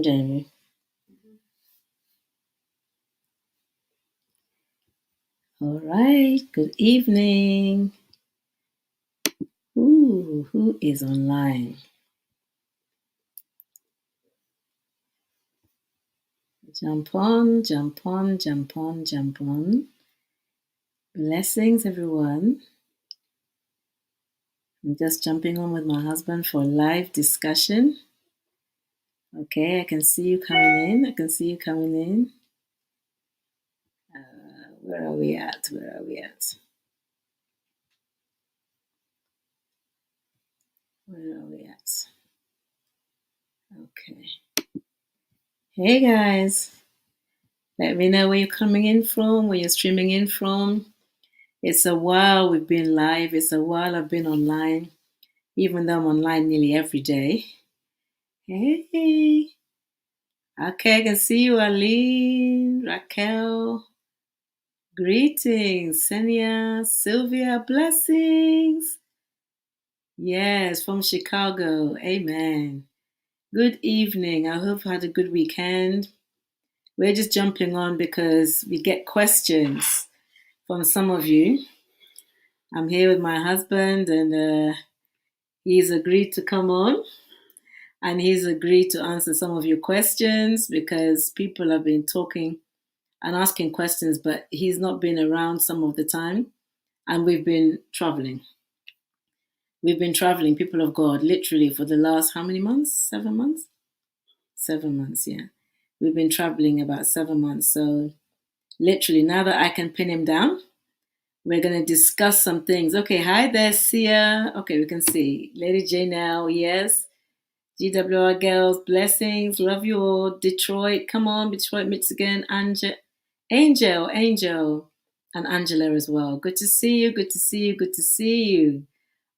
Jamie. All right, good evening. Ooh, who is online? Jump on, jump on, jump on, jump on. Blessings, everyone. I'm just jumping on with my husband for a live discussion. Okay, I can see you coming in. I can see you coming in. Where are we at? Where are we at? Where are we at? Okay. Hey, guys. Let me know where you're coming in from, where you're streaming in from. It's a while we've been live. It's a while I've been online, even though I'm online nearly every day. Hey. Okay, I can see you, Aline, Raquel. Greetings, Senia, Sylvia, blessings. Yes, from Chicago. Amen. Good evening. I hope you had a good weekend. We're just jumping on because we get questions from some of you. I'm here with my husband, and he's agreed to come on, and he's agreed to answer some of your questions because people have been talking and asking questions, but he's not been around some of the time, and we've been traveling. We've been traveling, people of God, literally for the last how many months? 7 months? 7 months, yeah. We've been traveling about 7 months. So literally, now that I can pin him down, we're going to discuss some things. Okay, hi there, Sia. Okay, we can see. Lady Janelle, yes. GWR girls, blessings. Love you all. Detroit, come on. Detroit, Michigan. Angel, and Angela as well. Good to see you. Good to see you. Good to see you.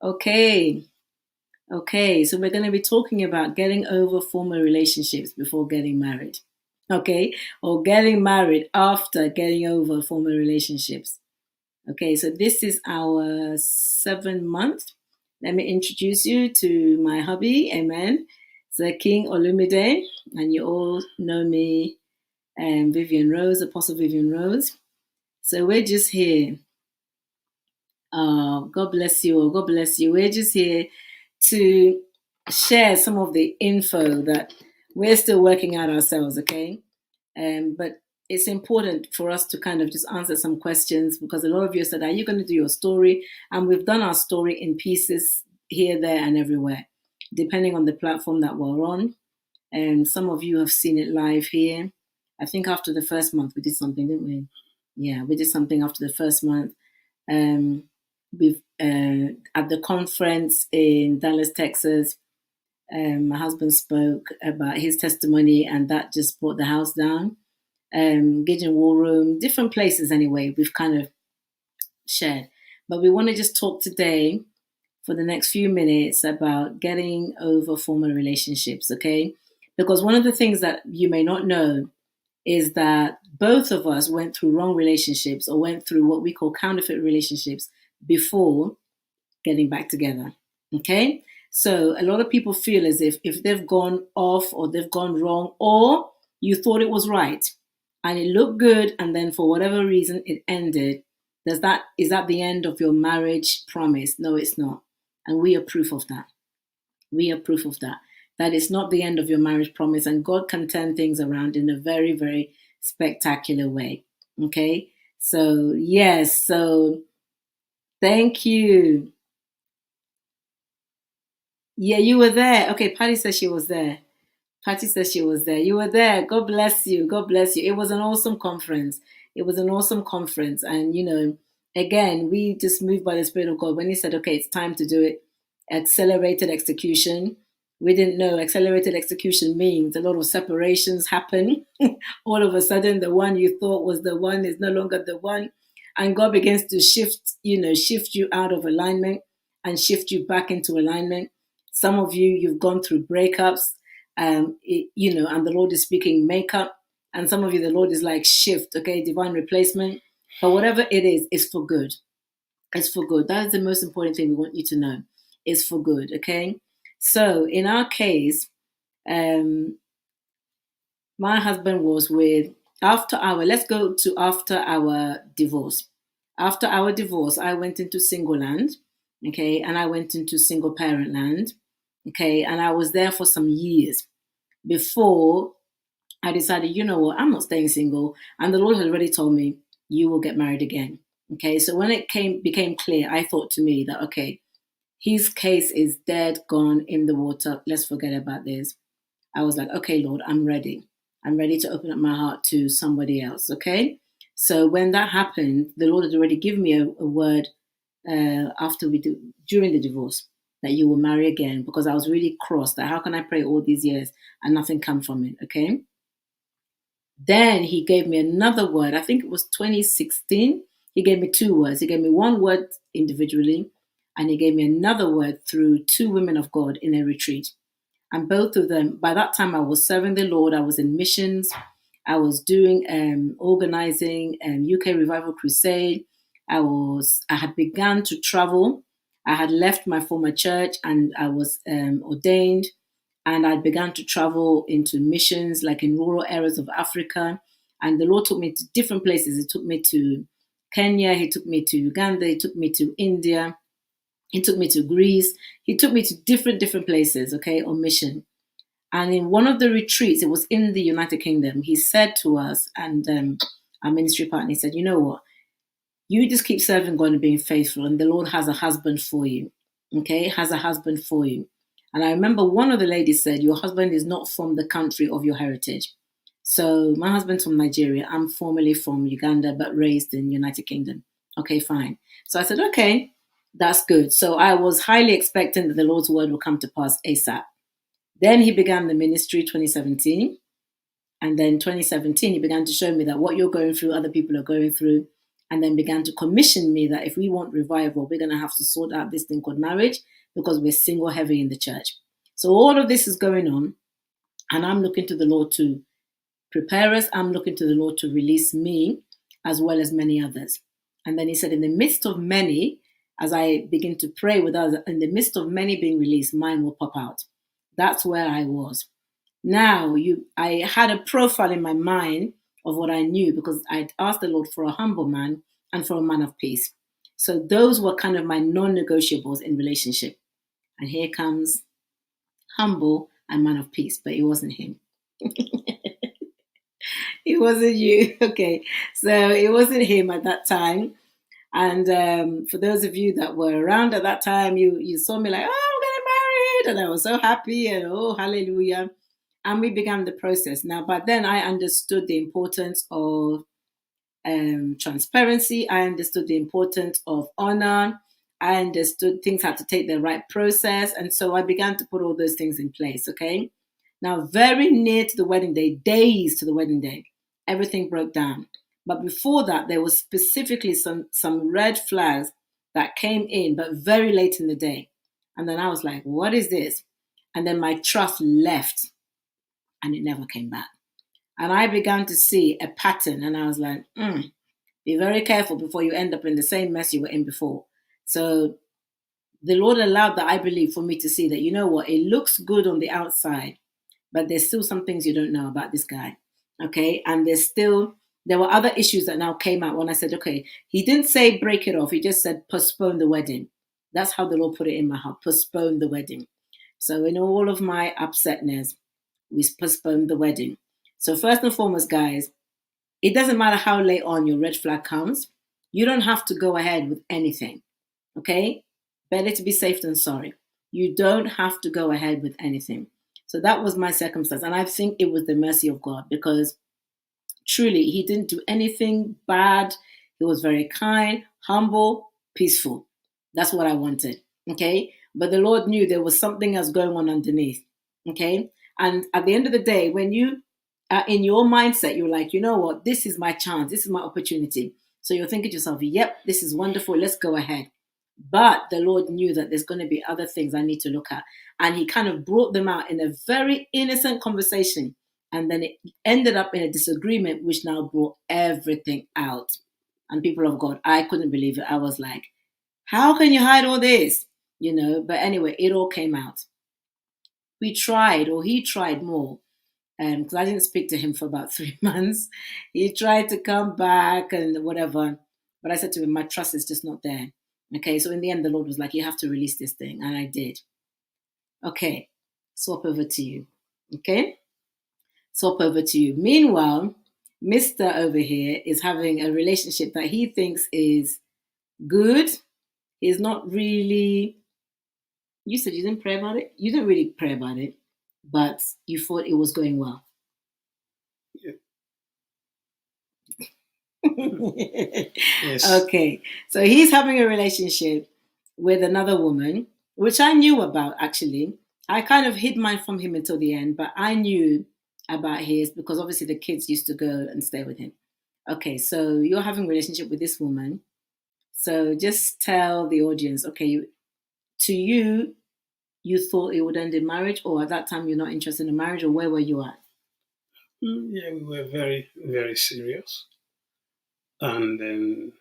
Okay, so we're going to be talking about getting over former relationships before getting married. Okay, or getting married after getting over former relationships. Okay, so this is our 7th month. Let me introduce you to my hubby, amen. The King Olumide, and you all know me, VivienRose, Apostle VivienRose. So we're just here. God bless you all. God bless you. We're just here to share some of the info that we're still working out ourselves, okay? But it's important for us to kind of just answer some questions because a lot of you said, are you going to do your story? And we've done our story in pieces here, there, and everywhere, depending on the platform that we're on. And some of you have seen it live here. I think after the first month, we did something, didn't we? Yeah, we did something after the first month. We've at the conference in Dallas, Texas, my husband spoke about his testimony, and that just brought the house down. Gideon War Room, different places anyway, we've kind of shared. But we want to just talk today for the next few minutes about getting over former relationships, okay? Because one of the things that you may not know is that both of us went through wrong relationships or went through what we call counterfeit relationships before getting back together, okay? So a lot of people feel as if they've gone off or they've gone wrong, or you thought it was right and it looked good, and then for whatever reason it ended. Is that the end of your marriage promise? No, it's not. And we are proof of that. We are proof of that. That is not the end of your marriage promise, and God can turn things around in a very, very spectacular way. Okay? So, yes. So, thank you. Yeah, you were there. Okay, Patty says she was there. Patty says she was there. You were there. God bless you. God bless you. It was an awesome conference. It was an awesome conference. And, again, we just moved by the Spirit of God. When he said, okay, it's time to do it, accelerated execution. We didn't know accelerated execution means a lot of separations happen. All of a sudden, the one you thought was the one is no longer the one. And God begins to shift you out of alignment and shift you back into alignment. Some of you, you've gone through breakups, and the Lord is speaking makeup. And some of you, the Lord is like shift, okay, divine replacement. But whatever it is, it's for good. It's for good. That is the most important thing we want you to know. It's for good, okay? So in our case, My husband was with let's go to after our divorce. After our divorce, I went into single land, okay, and I went into single parent land, okay, and I was there for some years before I decided, you know what, I'm not staying single. And the Lord had already told me, you will get married again. Okay, so when it became clear, I thought to me that, okay, his case is dead, gone in the water. Let's forget about this. I was like, okay, Lord, I'm ready. I'm ready to open up my heart to somebody else. Okay. So when that happened, the Lord had already given me a word during the divorce that you will marry again, because I was really cross that how can I pray all these years and nothing come from it. Okay. Then he gave me another word. I think it was 2016. He gave me two words. He gave me one word individually, and he gave me another word through two women of God in a retreat. And both of them, by that time, I was serving the Lord. I was in missions. I was doing organizing UK Revival Crusade. I had begun to travel. I had left my former church and I was ordained, and I began to travel into missions, like in rural areas of Africa. And the Lord took me to different places. He took me to Kenya. He took me to Uganda. He took me to India. He took me to Greece. He took me to different places, okay, on mission. And in one of the retreats, it was in the United Kingdom, he said to us and our ministry partner, he said, you know what? You just keep serving God and being faithful, and the Lord has a husband for you, okay? Has a husband for you. And I remember one of the ladies said, your husband is not from the country of your heritage. So my husband's from Nigeria. I'm formerly from Uganda, but raised in United Kingdom. Okay, fine. So I said, okay, that's good. So I was highly expecting that the Lord's word will come to pass ASAP. Then he began the ministry 2017. And then 2017, he began to show me that what you're going through, other people are going through. And then began to commission me that if we want revival, we're going to have to sort out this thing called marriage, because we're single heavy in the church. So all of this is going on. And I'm looking to the Lord to prepare us. I'm looking to the Lord to release me as well as many others. And then he said, in the midst of many, as I begin to pray with others, in the midst of many being released, mine will pop out. That's where I was. Now, I had a profile in my mind of what I knew, because I'd asked the Lord for a humble man and for a man of peace. So those were kind of my non-negotiables in relationship. And here comes humble and man of peace, but it wasn't him. It wasn't you. Okay. So it wasn't him at that time. And for those of you that were around at that time, you saw me like, oh, I'm getting married. And I was so happy and oh, hallelujah. And we began the process. Now, but then I understood the importance of transparency. I understood the importance of honor. I understood things had to take the right process. And so I began to put all those things in place. Okay. Now, very near to the wedding day, days to the wedding day, everything broke down. But before that, there was specifically some red flags that came in, but very late in the day. And then I was like, what is this? And then my trust left and it never came back. And I began to see a pattern and I was like, be very careful before you end up in the same mess you were in before. So the Lord allowed that, I believe, for me to see that, you know what, it looks good on the outside, but there's still some things you don't know about this guy. Okay. And there were other issues that now came out when I said, okay, he didn't say break it off. He just said postpone the wedding. That's how the Lord put it in my heart, postpone the wedding. So in all of my upsetness, we postponed the wedding. So first and foremost, guys, it doesn't matter how late on your red flag comes. You don't have to go ahead with anything. Okay. Better to be safe than sorry. You don't have to go ahead with anything. So that was my circumstance. And I think it was the mercy of God, because truly he didn't do anything bad. He was very kind, humble, peaceful. That's what I wanted. Okay. But the Lord knew there was something else going on underneath. Okay. And at the end of the day, when you are in your mindset, you're like, you know what? This is my chance. This is my opportunity. So you're thinking to yourself, yep, this is wonderful. Let's go ahead. But the Lord knew that there's going to be other things I need to look at. And he kind of brought them out in a very innocent conversation. And then it ended up in a disagreement, which now brought everything out. And people of God, I couldn't believe it. I was like, how can you hide all this? But anyway, it all came out. We tried, or he tried more, because I didn't speak to him for about 3 months. He tried to come back and whatever, but I said to him, my trust is just not there. Okay, so in the end, the Lord was like, you have to release this thing, and I did. Okay, swap over to you. Okay, swap over to you. Meanwhile, Mr. over here is having a relationship that he thinks is good. He's not really. You said you didn't pray about it. You didn't really pray about it, but you thought it was going well. Yes. Okay, so he's having a relationship with another woman, which I knew about actually. I kind of hid mine from him until the end, but I knew about his because obviously the kids used to go and stay with him. Okay, so you're having a relationship with this woman. So just tell the audience, okay, to you, you thought it would end in marriage, or at that time you're not interested in marriage, or where were you at? Yeah, we were very, very serious. And then,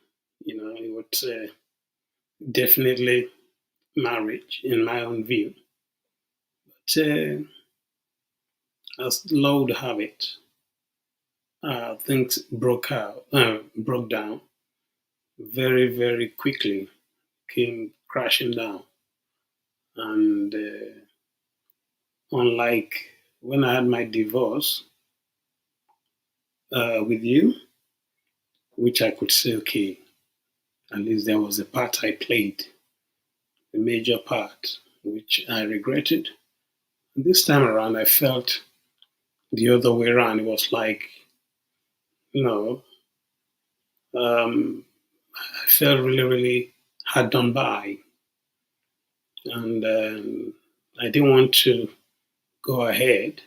it was definitely marriage in my own view. But as Lord have it, things broke down very, very quickly, came crashing down. And unlike when I had my divorce with you, which I could say, okay, at least there was a part I played, a major part, which I regretted. And this time around, I felt the other way around. It was like, I felt really, really hard done by. And I didn't want to go ahead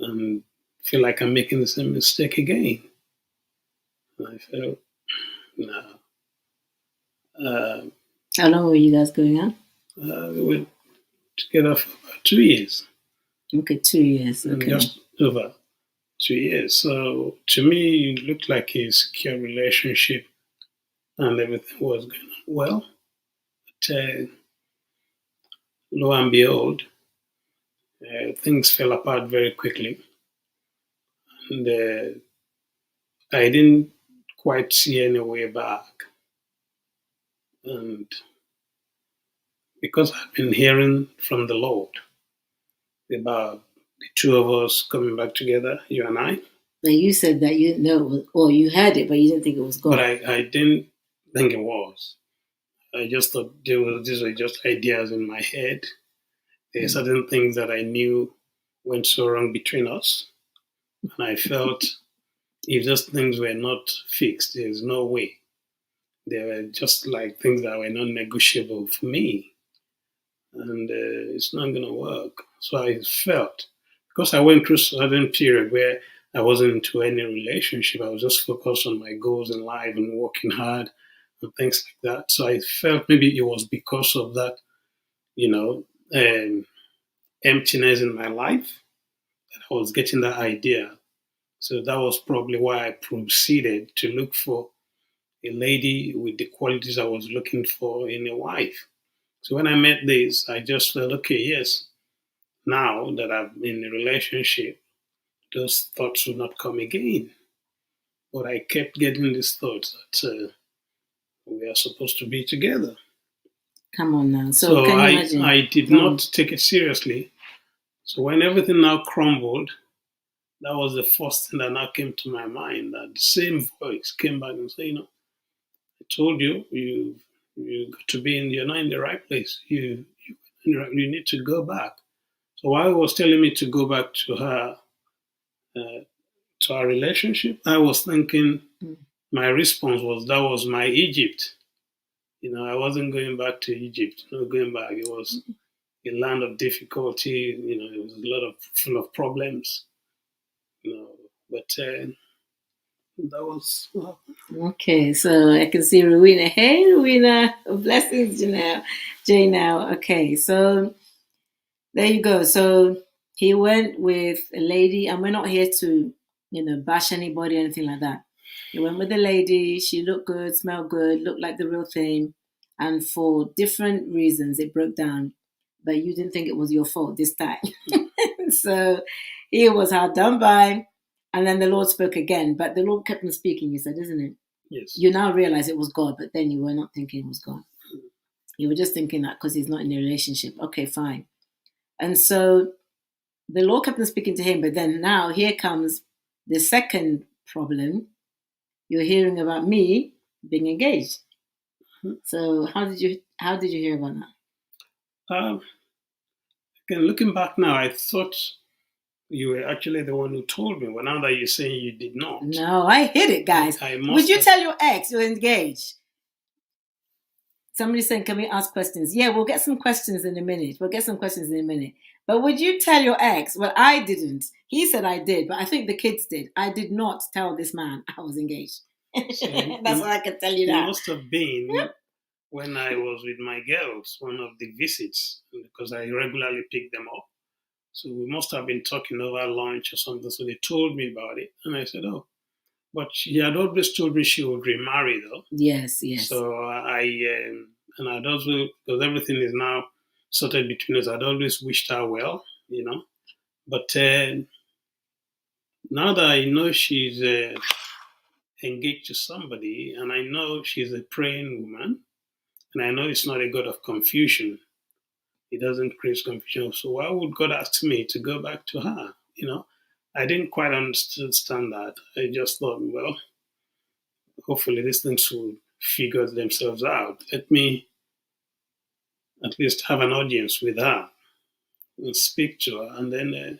and feel like I'm making the same mistake again. And I felt, no. How long were you guys going on? We were together for about 2 years. Okay, 2 years. Okay. Just over 2 years. So to me, it looked like a secure relationship and everything was going on well. But lo and behold, things fell apart very quickly. And I didn't quite see any way back. And because I've been hearing from the Lord about the two of us coming back together, you and I. But you said that you didn't know, it was, or you heard it, but you didn't think it was God. But I didn't think it was. I just thought these were just ideas in my head. There are certain things that I knew went so wrong between us. And I felt if those things were not fixed, there's no way. They were just like things that were non negotiable for me. And it's not going to work. So I felt, because I went through a certain period where I wasn't into any relationship, I was just focused on my goals in life and working hard and things like that. So I felt maybe it was because of that, emptiness in my life that I was getting that idea. So that was probably why I proceeded to look for a lady with the qualities I was looking for in a wife. So when I met this, I just felt, okay, yes, now that I'm in a relationship, those thoughts will not come again. But I kept getting these thoughts that we are supposed to be together. Come on now. So can you imagine? I did not take it seriously. So when everything now crumbled, that was the first thing that now came to my mind. That the same voice came back and said, I told you, you got to be you're not in the right place. You need to go back. So while he was telling me to go back to her, to our relationship, I was thinking, my response was that was my Egypt. I wasn't going back to Egypt. Not going back. It was a land of difficulty. It was a lot of full of problems. But that was okay. So I can see Rowena. Hey, Rowena, blessings, Jay. Now, okay. So there you go. So he went with a lady, and we're not here to, bash anybody or anything like that. He went with a lady. She looked good, smelled good, looked like the real thing, and for different reasons, it broke down. But you didn't think it was your fault this time. So He was hard done by. And then the Lord spoke again. But the Lord kept on speaking, you said, isn't it? Yes. You now realize it was God, but then you were not thinking it was God. You were just thinking that because he's not in a relationship. Okay, fine. And so the Lord kept on speaking to him, but then now here comes the second problem. You're hearing about me being engaged. So how did you hear about that? Again, looking back now, I thought you were actually the one who told me. Well, now that you're saying you did not. No, I hid it, guys. Would you tell your ex you're engaged? Somebody's saying, can we ask questions? Yeah, we'll get some questions in a minute. But would you tell your ex? Well, I didn't. He said I did, but I think the kids did. I did not tell this man I was engaged. So that's what I can tell you now. It must have been when I was with my girls, one of the visits, because I regularly pick them up. So we must have been talking over lunch or something. So they told me about it. And I said, oh. But she had always told me she would remarry, though. Yes. So and I'd also, because everything is now sorted between us, I'd always wished her well, But now that I know she's engaged to somebody, and I know she's a praying woman, and I know it's not a God of confusion, He doesn't create confusion. So why would God ask me to go back to her? I didn't quite understand that. I just thought, well, hopefully these things will figure themselves out. Let me at least have an audience with her and speak to her, and then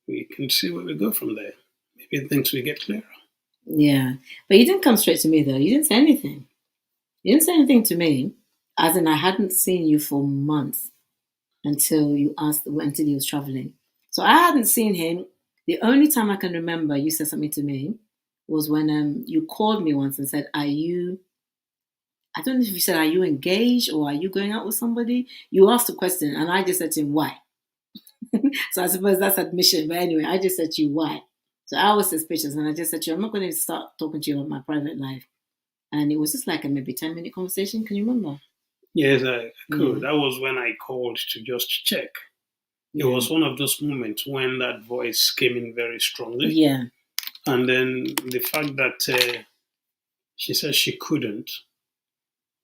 we can see where we go from there. Maybe things will get clearer. Yeah, but you didn't come straight to me, though. You didn't say anything. You didn't say anything to me, as in I hadn't seen you for months until you was traveling. So I hadn't seen him. The only time I can remember you said something to me was when you called me once and said, I don't know if you said, are you engaged or are you going out with somebody? You asked a question and I just said to him, why? So I suppose that's admission. But anyway, I just said to you, why? So I was suspicious and I just said to you, I'm not going to start talking to you about my private life. And it was just like a maybe 10-minute conversation. Can you remember? Yes, I could. That was when I called to just check. It was one of those moments when that voice came in very strongly. Yeah. And then the fact that she said she couldn't,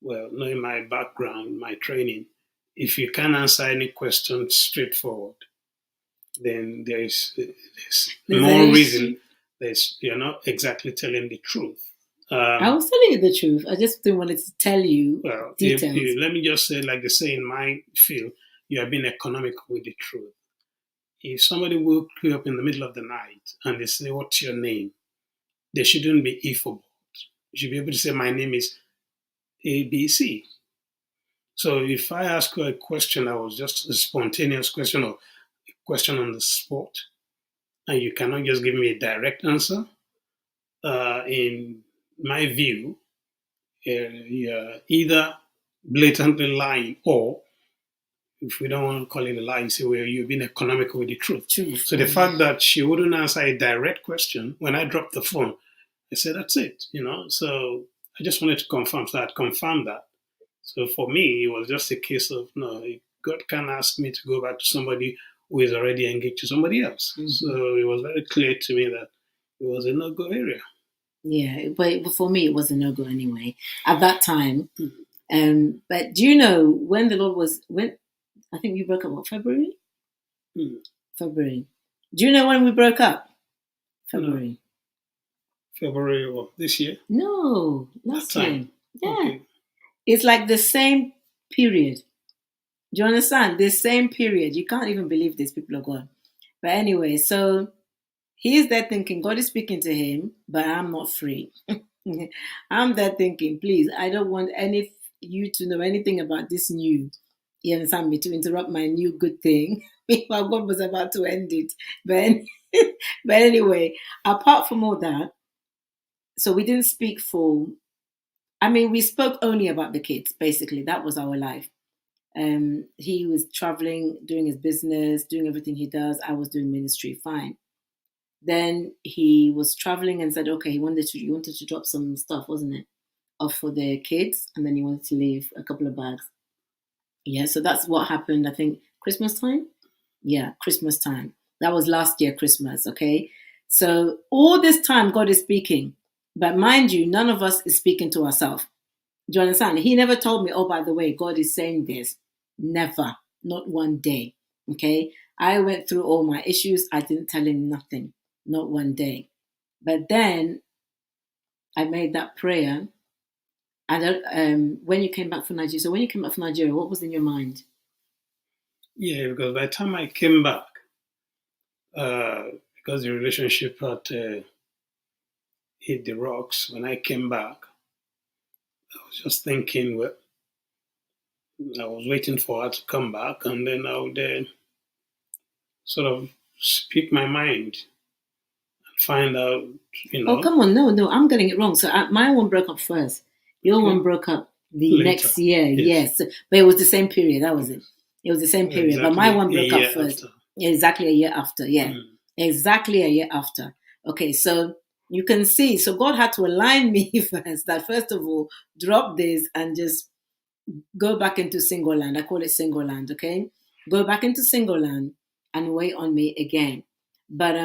well, knowing my background, my training, if you can't answer any question straightforward, then there's no reason that you're not exactly telling the truth. I was telling you the truth. I just didn't want to tell you details. Let me just say, like they say in my field, you are being economical with the truth. If somebody woke you up in the middle of the night and they say, what's your name? There shouldn't be if or but. You should be able to say, my name is ABC. So if I ask you a question that was just a spontaneous question or a question on the spot, and you cannot just give me a direct answer, in my view, you're either blatantly lying or, if we don't want to call it a lie, you say, well, you've been economical with the truth. So the fact that she wouldn't answer a direct question, when I dropped the phone, I said, that's it, So I just wanted to confirm. So I'd confirmed that. So for me, it was just a case of, no, God can't ask me to go back to somebody who is already engaged to somebody else. Mm-hmm. So it was very clear to me that it was a no-go area. Yeah, but for me, it was a no-go anyway at that time. Mm-hmm. But do you know when the Lord when I think you broke up, February? Mm-hmm. February. Do you know when we broke up? February. No. February of this year? No, last time. Yeah. Okay. It's like the same period. Do you understand? The same period. You can't even believe this, people of God. But anyway, so he's there thinking God is speaking to him, but I'm not free. I'm there thinking, please, I don't want you to know anything about this new. You understand me? To interrupt my new good thing. While God was about to end it. But anyway, apart from all that, so we didn't speak we spoke only about the kids, basically. That was our life. He was traveling, doing his business, doing everything he does. I was doing ministry, fine. Then he was traveling and said, okay, he wanted to drop some stuff, wasn't it? Off for the kids, and then he wanted to leave a couple of bags. Yeah, so that's what happened, I think, Christmas time? Yeah, Christmas time. That was last year, Christmas, okay? So all this time, God is speaking. But mind you, none of us is speaking to ourselves. Do you understand? He never told me, oh, by the way, God is saying this. Never. Not one day. Okay? I went through all my issues. I didn't tell him nothing. Not one day. But then I made that prayer. And when you came back from Nigeria, so when you came back from Nigeria, what was in your mind? Yeah, because by the time I came back, because the relationship had hit the rocks, when I came back, I was just thinking, well, I was waiting for her to come back, and then I would sort of speak my mind and find out, Oh, come on. No, I'm getting it wrong. So my one broke up first. Your one broke up the Later. next year. Yes. But it was the same period. That was it. It was the same period. Exactly but my one broke a up year first. after. Exactly a year after. Yeah. Mm. Exactly a year after. Okay. So you can see. So God had to align me first. That first of all, drop this and just go back into single land. I call it single land. Okay. Go back into single land and wait on me again. But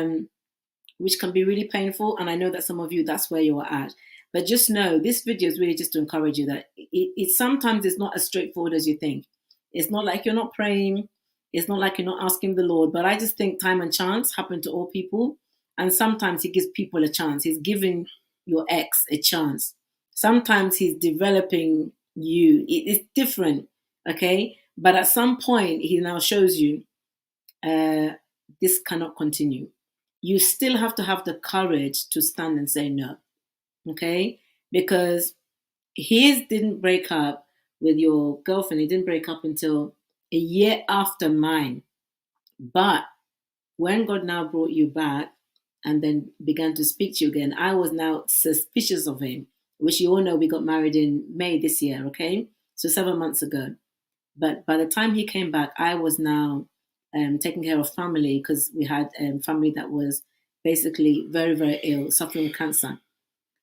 which can be really painful. And I know that some of you, that's where you are at. But just know, this video is really just to encourage you that it sometimes it's not as straightforward as you think. It's not like you're not praying. It's not like you're not asking the Lord. But I just think time and chance happen to all people. And sometimes he gives people a chance. He's giving your ex a chance. Sometimes he's developing you. It's different, okay? But at some point, he now shows you this cannot continue. You still have to have the courage to stand and say no, okay? Because his didn't break up with your girlfriend. It didn't break up until a year after mine. But when God now brought you back and then began to speak to you again, I was now suspicious of him, which you all know we got married in May this year, okay? So 7 months ago. But by the time he came back, I was now taking care of family because we had family that was basically very, very ill, suffering with cancer.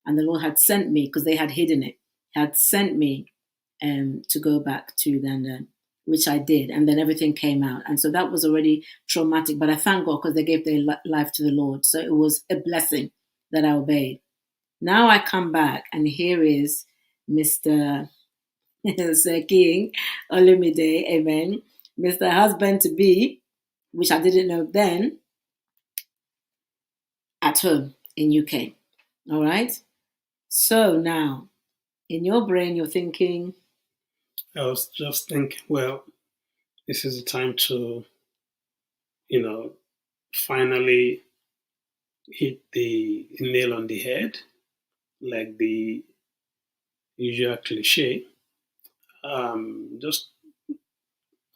And the Lord had sent me, because they had hidden it, had sent me to go back to London, which I did. And then everything came out. And so that was already traumatic. But I thank God because they gave their life to the Lord. So it was a blessing that I obeyed. Now I come back and here is Mr. Sir King Olumide, amen, Mr. Husband to be, which I didn't know then, at home in UK. All right. So now, in your brain, you're thinking. I was just thinking, well, this is the time to, finally hit the nail on the head, like the usual cliche. Just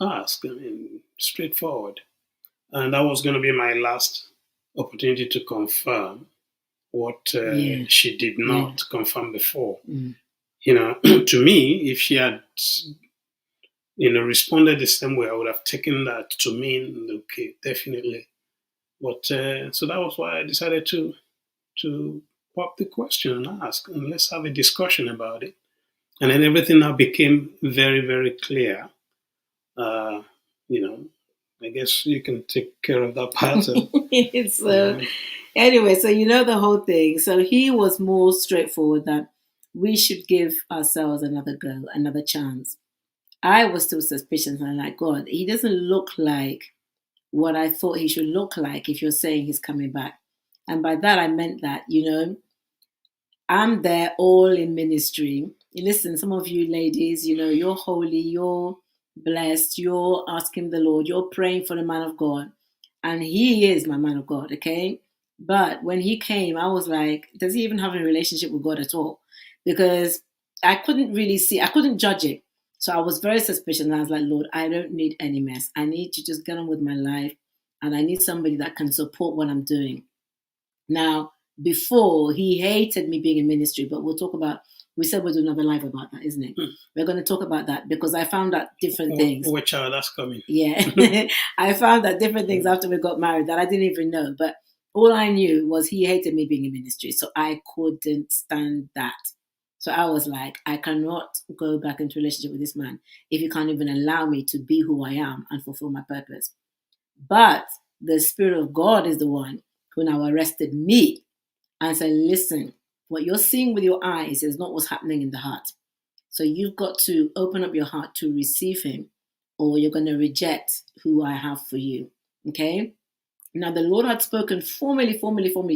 ask, straightforward. And that was going to be my last opportunity to confirm what she did not confirm before. Mm. To me, if she had, responded the same way, I would have taken that to mean, okay, definitely. But so that was why I decided to pop the question and ask, and let's have a discussion about it. And then everything now became very, very clear. I guess you can take care of that part. Anyway, so you know the whole thing. So he was more straightforward that we should give ourselves another go, another chance. I was still suspicious and like, God, he doesn't look like what I thought he should look like if you're saying he's coming back. And by that, I meant that, I'm there all in ministry. Listen, some of you ladies, you're holy, you're blessed, you're asking the Lord, you're praying for the man of God. And he is my man of God, okay? But when he came, I was like, does he even have a relationship with God at all? Because I couldn't really see, I couldn't judge it. So I was very suspicious and I was like, Lord, I don't need any mess. I need to just get on with my life and I need somebody that can support what I'm doing. Now, before, he hated me being in ministry, but we said we'll do another live about that, isn't it? We're going to talk about that because I found out different things. Which that's coming. Yeah. I found out different things after we got married that I didn't even know. But all I knew was he hated me being in ministry. So I couldn't stand that. So I was like, I cannot go back into a relationship with this man if he can't even allow me to be who I am and fulfill my purpose. But the Spirit of God is the one who now arrested me and said, listen, what you're seeing with your eyes is not what's happening in the heart. So you've got to open up your heart to receive him, or you're going to reject who I have for you. Okay? Now, the Lord had spoken formally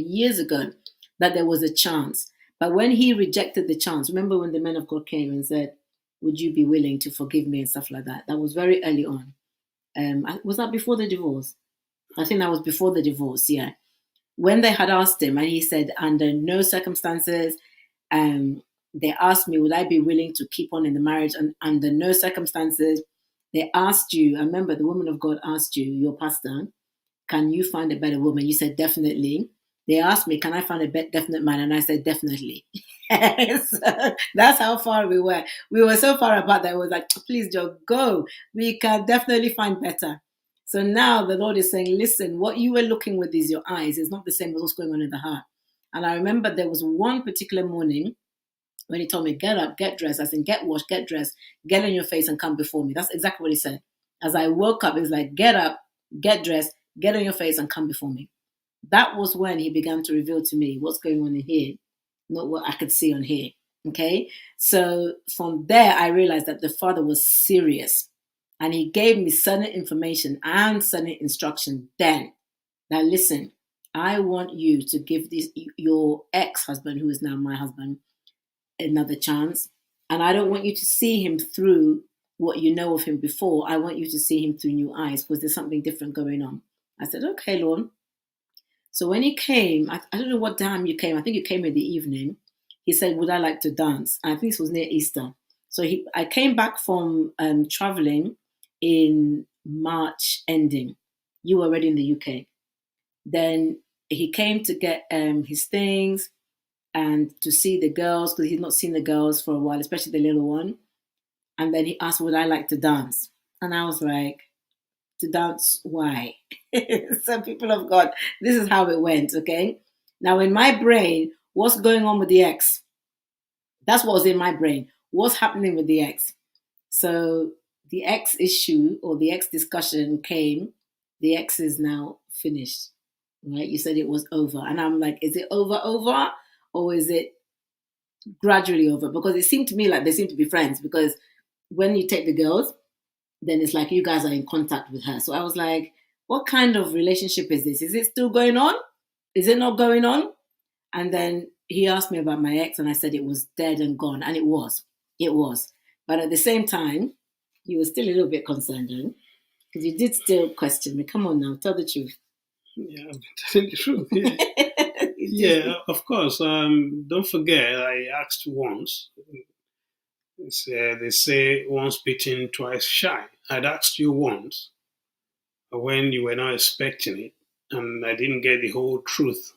years ago that there was a chance. But when he rejected the chance, remember when the men of God came and said, would you be willing to forgive me and stuff like that? That was very early on. Was that before the divorce? I think that was before the divorce, yeah. When they had asked him, and he said, under no circumstances, they asked me, would I be willing to keep on in the marriage? And under no circumstances, they asked you, I remember the woman of God asked you, your pastor, can you find a better woman? You said, definitely. They asked me, can I find a definite man? And I said, definitely. So that's how far we were. We were so far apart that it was like, please, Joe, go. We can definitely find better. So now the Lord is saying, listen, what you were looking with is your eyes. It's not the same as what's going on in the heart. And I remember there was one particular morning when he told me, get up, get dressed. I said, get washed, get dressed, get on your face and come before me. That's exactly what he said. As I woke up, it's like, get up, get dressed, get on your face and come before me. That was when he began to reveal to me what's going on in here, not what I could see on here. Okay. So from there, I realized that the Father was serious, and he gave me certain information and certain instruction then. Now listen, I want you to give your ex-husband, who is now my husband, another chance. And I don't want you to see him through what you know of him before. I want you to see him through new eyes, because there's something different going on. I said, okay, Lord. So when he came, I don't know what time you came. I think you came in the evening. He said, would I like to dance? And I think this was near Easter. So I came back from traveling in March ending. You were already in the UK. Then he came to get his things and to see the girls, because he'd not seen the girls for a while, especially the little one. And then he asked, would I like to dance? And I was like, to dance, why? So people of God, this is how it went, okay? Now in my brain, what's going on with the ex? That's what was in my brain. What's happening with the ex? So the ex issue or the ex discussion came. The ex is now finished, right? You said it was over. And I'm like, is it over, or is it gradually over? Because it seemed to me like they seem to be friends, because when you take the girls, then it's like you guys are in contact with her. So I was like, what kind of relationship is this? Is it still going on? Is it not going on? And then he asked me about my ex, and I said it was dead and gone. And it was. It was. But at the same time, you were still a little bit concerned, because you did still question me. Come on now, tell the truth. Yeah, I'm telling the truth. Yeah, yeah, of course. Don't forget, I asked once. They say once bitten, twice shy. I'd asked you once when you were not expecting it, and I didn't get the whole truth,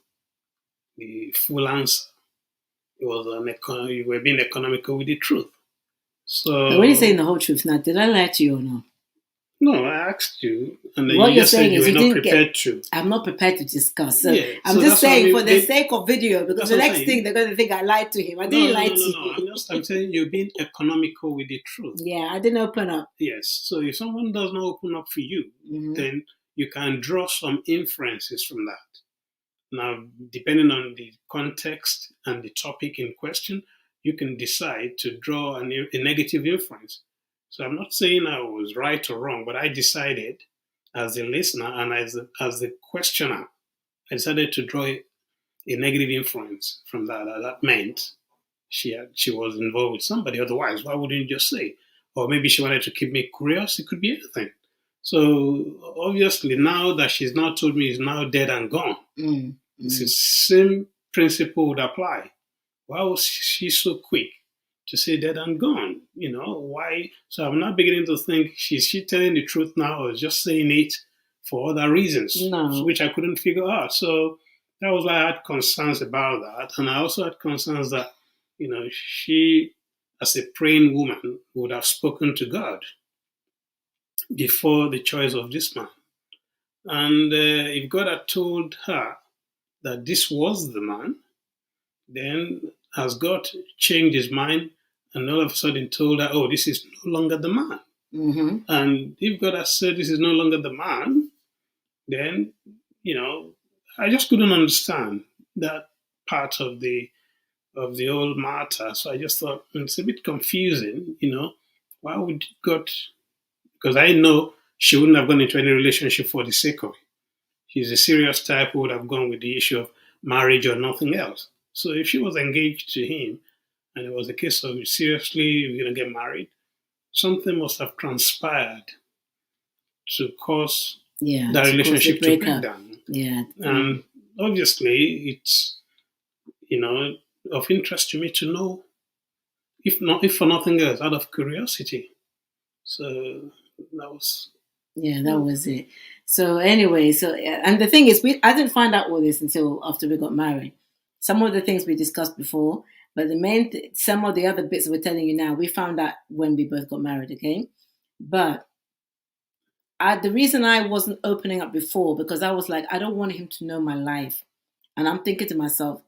the full answer. It was you were being economical with the truth. So but when you're saying the whole truth now, did I lie to you or no? No, I asked you, and then what you you're just saying said you is were you not didn't prepared to. I'm not prepared to discuss. So Yeah, I'm so just saying, for the they, sake of video, because the next thing they're going to think I lied to him. I didn't lie to you. I'm saying you're being economical with the truth. Yeah, I didn't open up. Yes. So if someone does not open up for you, then you can draw some inferences from that. Now, depending on the context and the topic in question, you can decide to draw a negative inference. So I'm not saying I was right or wrong, but I decided as a listener and as the questioner, I decided to draw a negative inference from that. That meant she was involved with somebody. Otherwise, why wouldn't you just say? Or maybe she wanted to keep me curious. It could be anything. So obviously, now that she's now told me it's now dead and gone, it's the same principle would apply. Why was she so quick to say dead and gone? Why? So I'm not beginning to think, is she telling the truth now, or just saying it for other reasons, which I couldn't figure out. So that was why I had concerns about that. And I also had concerns that, she, as a praying woman, would have spoken to God before the choice of this man. And if God had told her that this was the man, then has God changed his mind and all of a sudden told her, oh, this is no longer the man? And if God has said this is no longer the man, then, I just couldn't understand that part of the whole matter. So I just thought it's a bit confusing. Why would God? Because I know she wouldn't have gone into any relationship for the sake of it. She's a serious type who would have gone with the issue of marriage or nothing else. So if she was engaged to him and it was a case of seriously we're going to get married, something must have transpired to cause that relationship to break down. Yeah. And obviously it's of interest to me to know, if for nothing else, out of curiosity. So that was that was it. So anyway, and the thing is, I didn't find out all this until after we got married. Some of the things we discussed before, but some of the other bits we're telling you now, we found out when we both got married. Okay, but the reason I wasn't opening up before, because I was like, I don't want him to know my life, and I'm thinking to myself,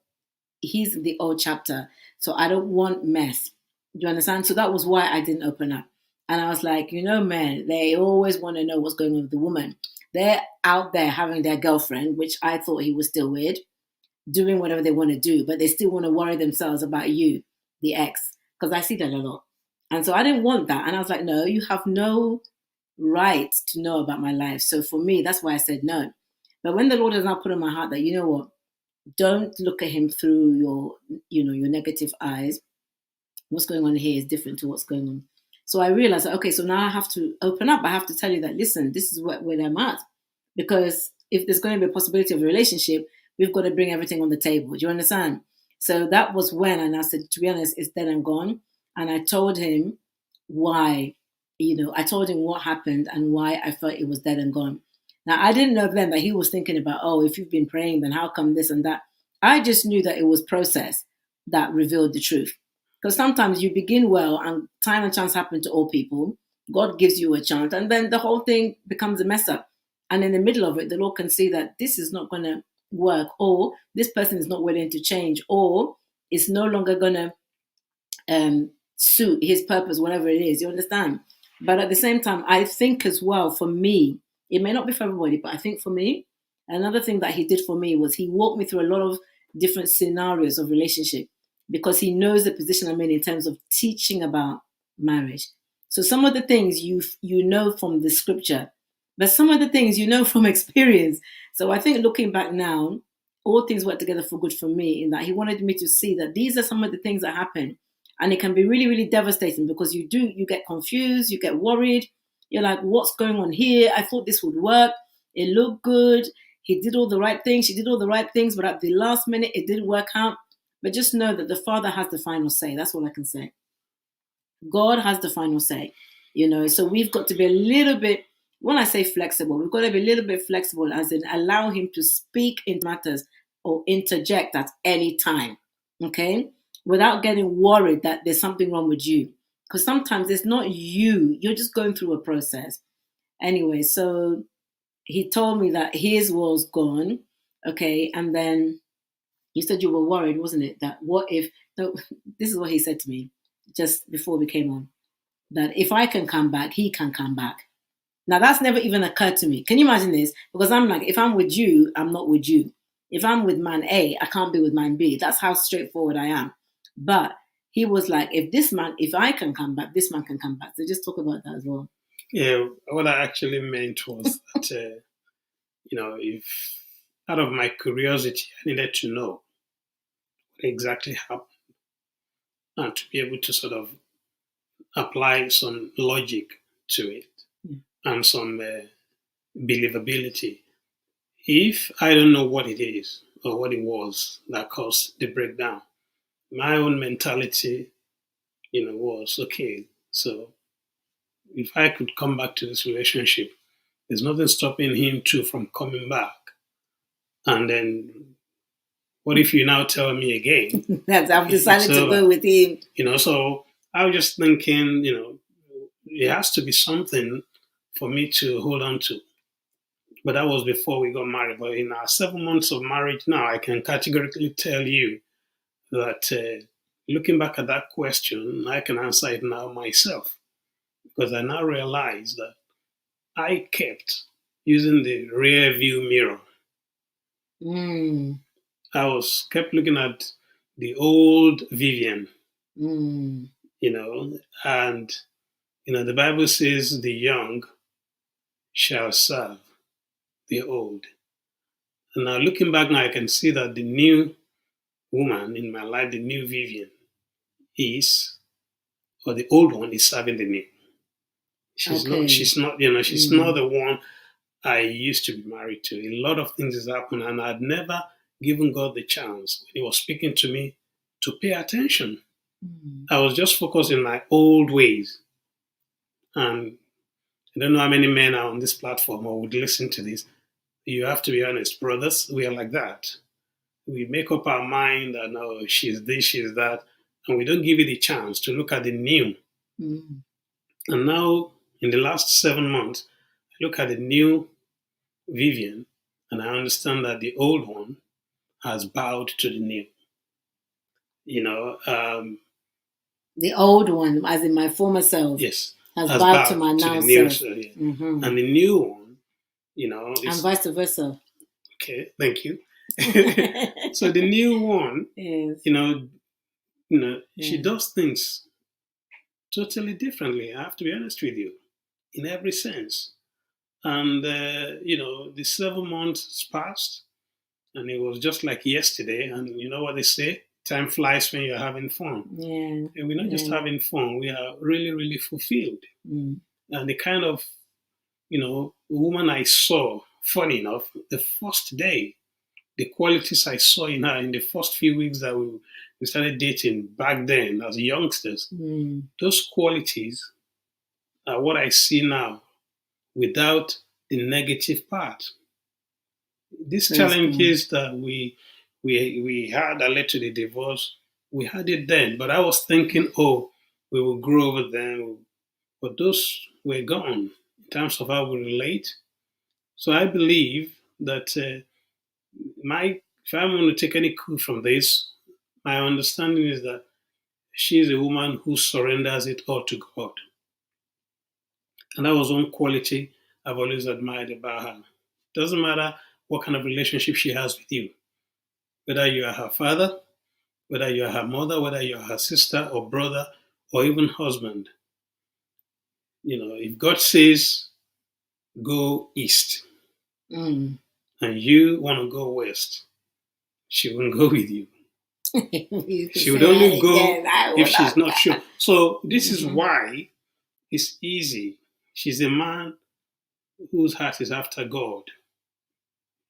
he's in the old chapter, so I don't want mess. Do you understand? So that was why I didn't open up. And I was like, men, they always want to know what's going on with the woman. They're out there having their girlfriend, which I thought he was still with, doing whatever they want to do, but they still want to worry themselves about you, the ex, because I see that a lot. And so I didn't want that. And I was like, no, you have no right to know about my life. So for me, that's why I said no. But when the Lord has now put in my heart that, you know what, don't look at him through your negative eyes. What's going on here is different to what's going on. So I realized, okay, so now I have to open up. I have to tell you that, listen, this is where I'm at. Because if there's going to be a possibility of a relationship, we've got to bring everything on the table. Do you understand? So that was when, and I said, to be honest, it's dead and gone. And I told him why, I told him what happened and why I felt it was dead and gone. Now, I didn't know then that he was thinking about, if you've been praying, then how come this and that? I just knew that it was process that revealed the truth. Because sometimes you begin well and time and chance happen to all people. God gives you a chance and then the whole thing becomes a mess up. And in the middle of it, the Lord can see that this is not going to work, or this person is not willing to change, or it's no longer going to suit his purpose, whatever it is. You understand? But at the same time, I think as well, for me, it may not be for everybody, but I think for me, another thing that he did for me was he walked me through a lot of different scenarios of relationship, because he knows the position I'm in terms of teaching about marriage. So some of the things you know from the scripture, but some of the things you know from experience. So I think looking back now, all things work together for good for me, in that he wanted me to see that these are some of the things that happen. And it can be really, really devastating, because you get confused, you get worried. You're like, what's going on here? I thought this would work. It looked good. He did all the right things. She did all the right things. But at the last minute, it didn't work out. But just know that the Father has the final say. That's all I can say. God has the final say. So we've got to be a little bit, when I say flexible, we've got to be a little bit flexible, as in allow him to speak in matters or interject at any time. Okay? Without getting worried that there's something wrong with you. Because sometimes it's not you. You're just going through a process. Anyway, so he told me that his was gone. Okay, and then you said you were worried, wasn't it? That what if, no, this is what he said to me just before we came on, that if I can come back, he can come back. Now, that's never even occurred to me. Can you imagine this? Because I'm like, if I'm with you, I'm not with you. If I'm with man A, I can't be with man B. That's how straightforward I am. But he was like, if I can come back, this man can come back. So just talk about that as well. Yeah, what I actually meant was that, if out of my curiosity, I needed to know what exactly happened and to be able to sort of apply some logic to it and some believability. If I don't know what it is or what it was that caused the breakdown, my own mentality, was okay. So if I could come back to this relationship, there's nothing stopping him too from coming back. And then, what if you now tell me again? I've decided to go with him. So I was just thinking, it has to be something for me to hold on to. But that was before we got married. But in our 7 months of marriage now, I can categorically tell you that looking back at that question, I can answer it now myself. Because I now realize that I kept, using the rear view mirror. Mm. I kept looking at the old Vivian, Mm. and the Bible says the young shall serve the old. And now looking back now, I can see that the new woman in my life, the new Vivian, or the old one is serving the new. She's not the one I used to be married to. A lot of things has happened, and I'd never given God the chance when He was speaking to me to pay attention. I was just focused in my old ways. And I don't know how many men are on this platform or would listen to this. You have to be honest, brothers, we are like that. We make up our mind that, no, she's this, she's that, and we don't give it a chance to look at the new. Mm. And now, in the last 7 months, I look at the new Vivian, and I understand that the old one has bowed to the new. The old one, as in my former self, yes, has bowed to my now self. Yeah. Mm-hmm. And the new one, and vice versa. Okay, thank you. So the new one, yes. She does things totally differently. I have to be honest with you, in every sense. And the 7 months passed, and it was just like yesterday. And you know what they say? Time flies when you're having fun. Yeah. And we're not just having fun; we are really, really fulfilled. Mm. And the kind of woman I saw, funny enough, the first day, the qualities I saw in her in the first few weeks that we started dating back then as youngsters, those qualities are what I see now without the negative part. These challenges that we had that led to the divorce, we had it then. But I was thinking, we will grow over them. But those were gone in terms of how we relate. So I believe that if I'm going to take any clue from this, my understanding is that she is a woman who surrenders it all to God. And that was one quality I've always admired about her. Doesn't matter what kind of relationship she has with you, whether you are her father, whether you are her mother, whether you are her sister or brother, or even husband. If God says, go east, and you want to go west, she won't go with you. She would only go if she's not sure. So this is why it's easy. She's a man whose heart is after God.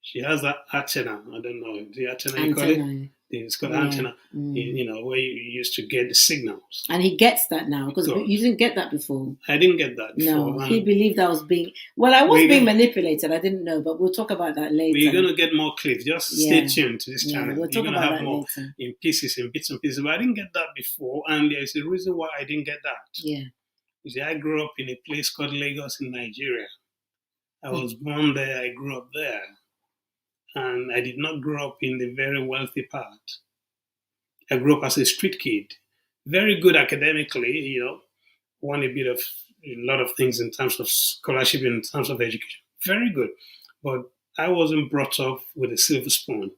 She has that antenna. I don't know the antenna you call it. It's called antenna. Where you used to get the signals. And he gets that now because you didn't get that before. I didn't get that before. No, he believed I was being being manipulated. I didn't know, but we'll talk about that later. We're going to get more clips. Just stay tuned to this channel. We'll talk about that more later. In pieces, in bits and pieces. But I didn't get that before, and there's a reason why I didn't get that. Yeah. You see, I grew up in a place called Lagos in Nigeria. I was born there. I grew up there. And I did not grow up in the very wealthy part. I grew up as a street kid. Very good academically, won a lot of things in terms of scholarship, in terms of education. Very good. But I wasn't brought up with a silver spoon.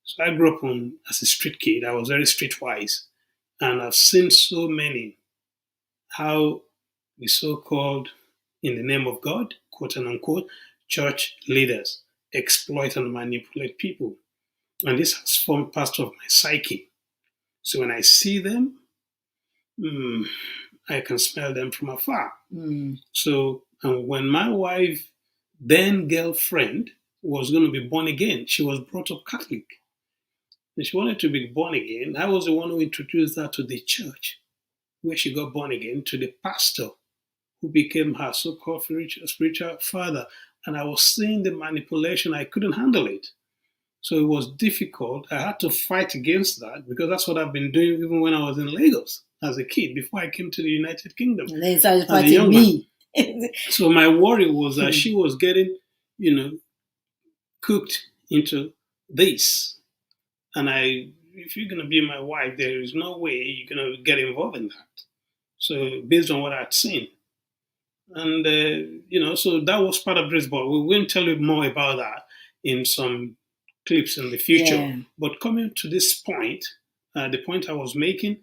So I grew up as a street kid. I was very streetwise. And I've seen so many how the so-called, in the name of God, quote and unquote, church leaders exploit and manipulate people. And this has formed part of my psyche. So when I see them, I can smell them from afar. So when my wife, then girlfriend, was going to be born again, she was brought up Catholic. And she wanted to be born again. I was the one who introduced her to the church, where she got born again, to the pastor, who became her so-called spiritual father. And I was seeing the manipulation. I couldn't handle it. So it was difficult. I had to fight against that because that's what I've been doing even when I was in Lagos as a kid, before I came to the United Kingdom. And then started fighting me. So my worry was that she was getting, cooked into this. And if you're going to be my wife, there is no way you're going to get involved in that. So based on what I'd seen, And, so that was part of this, but we will tell you more about that in some clips in the future. Yeah. But coming to this point, the point I was making,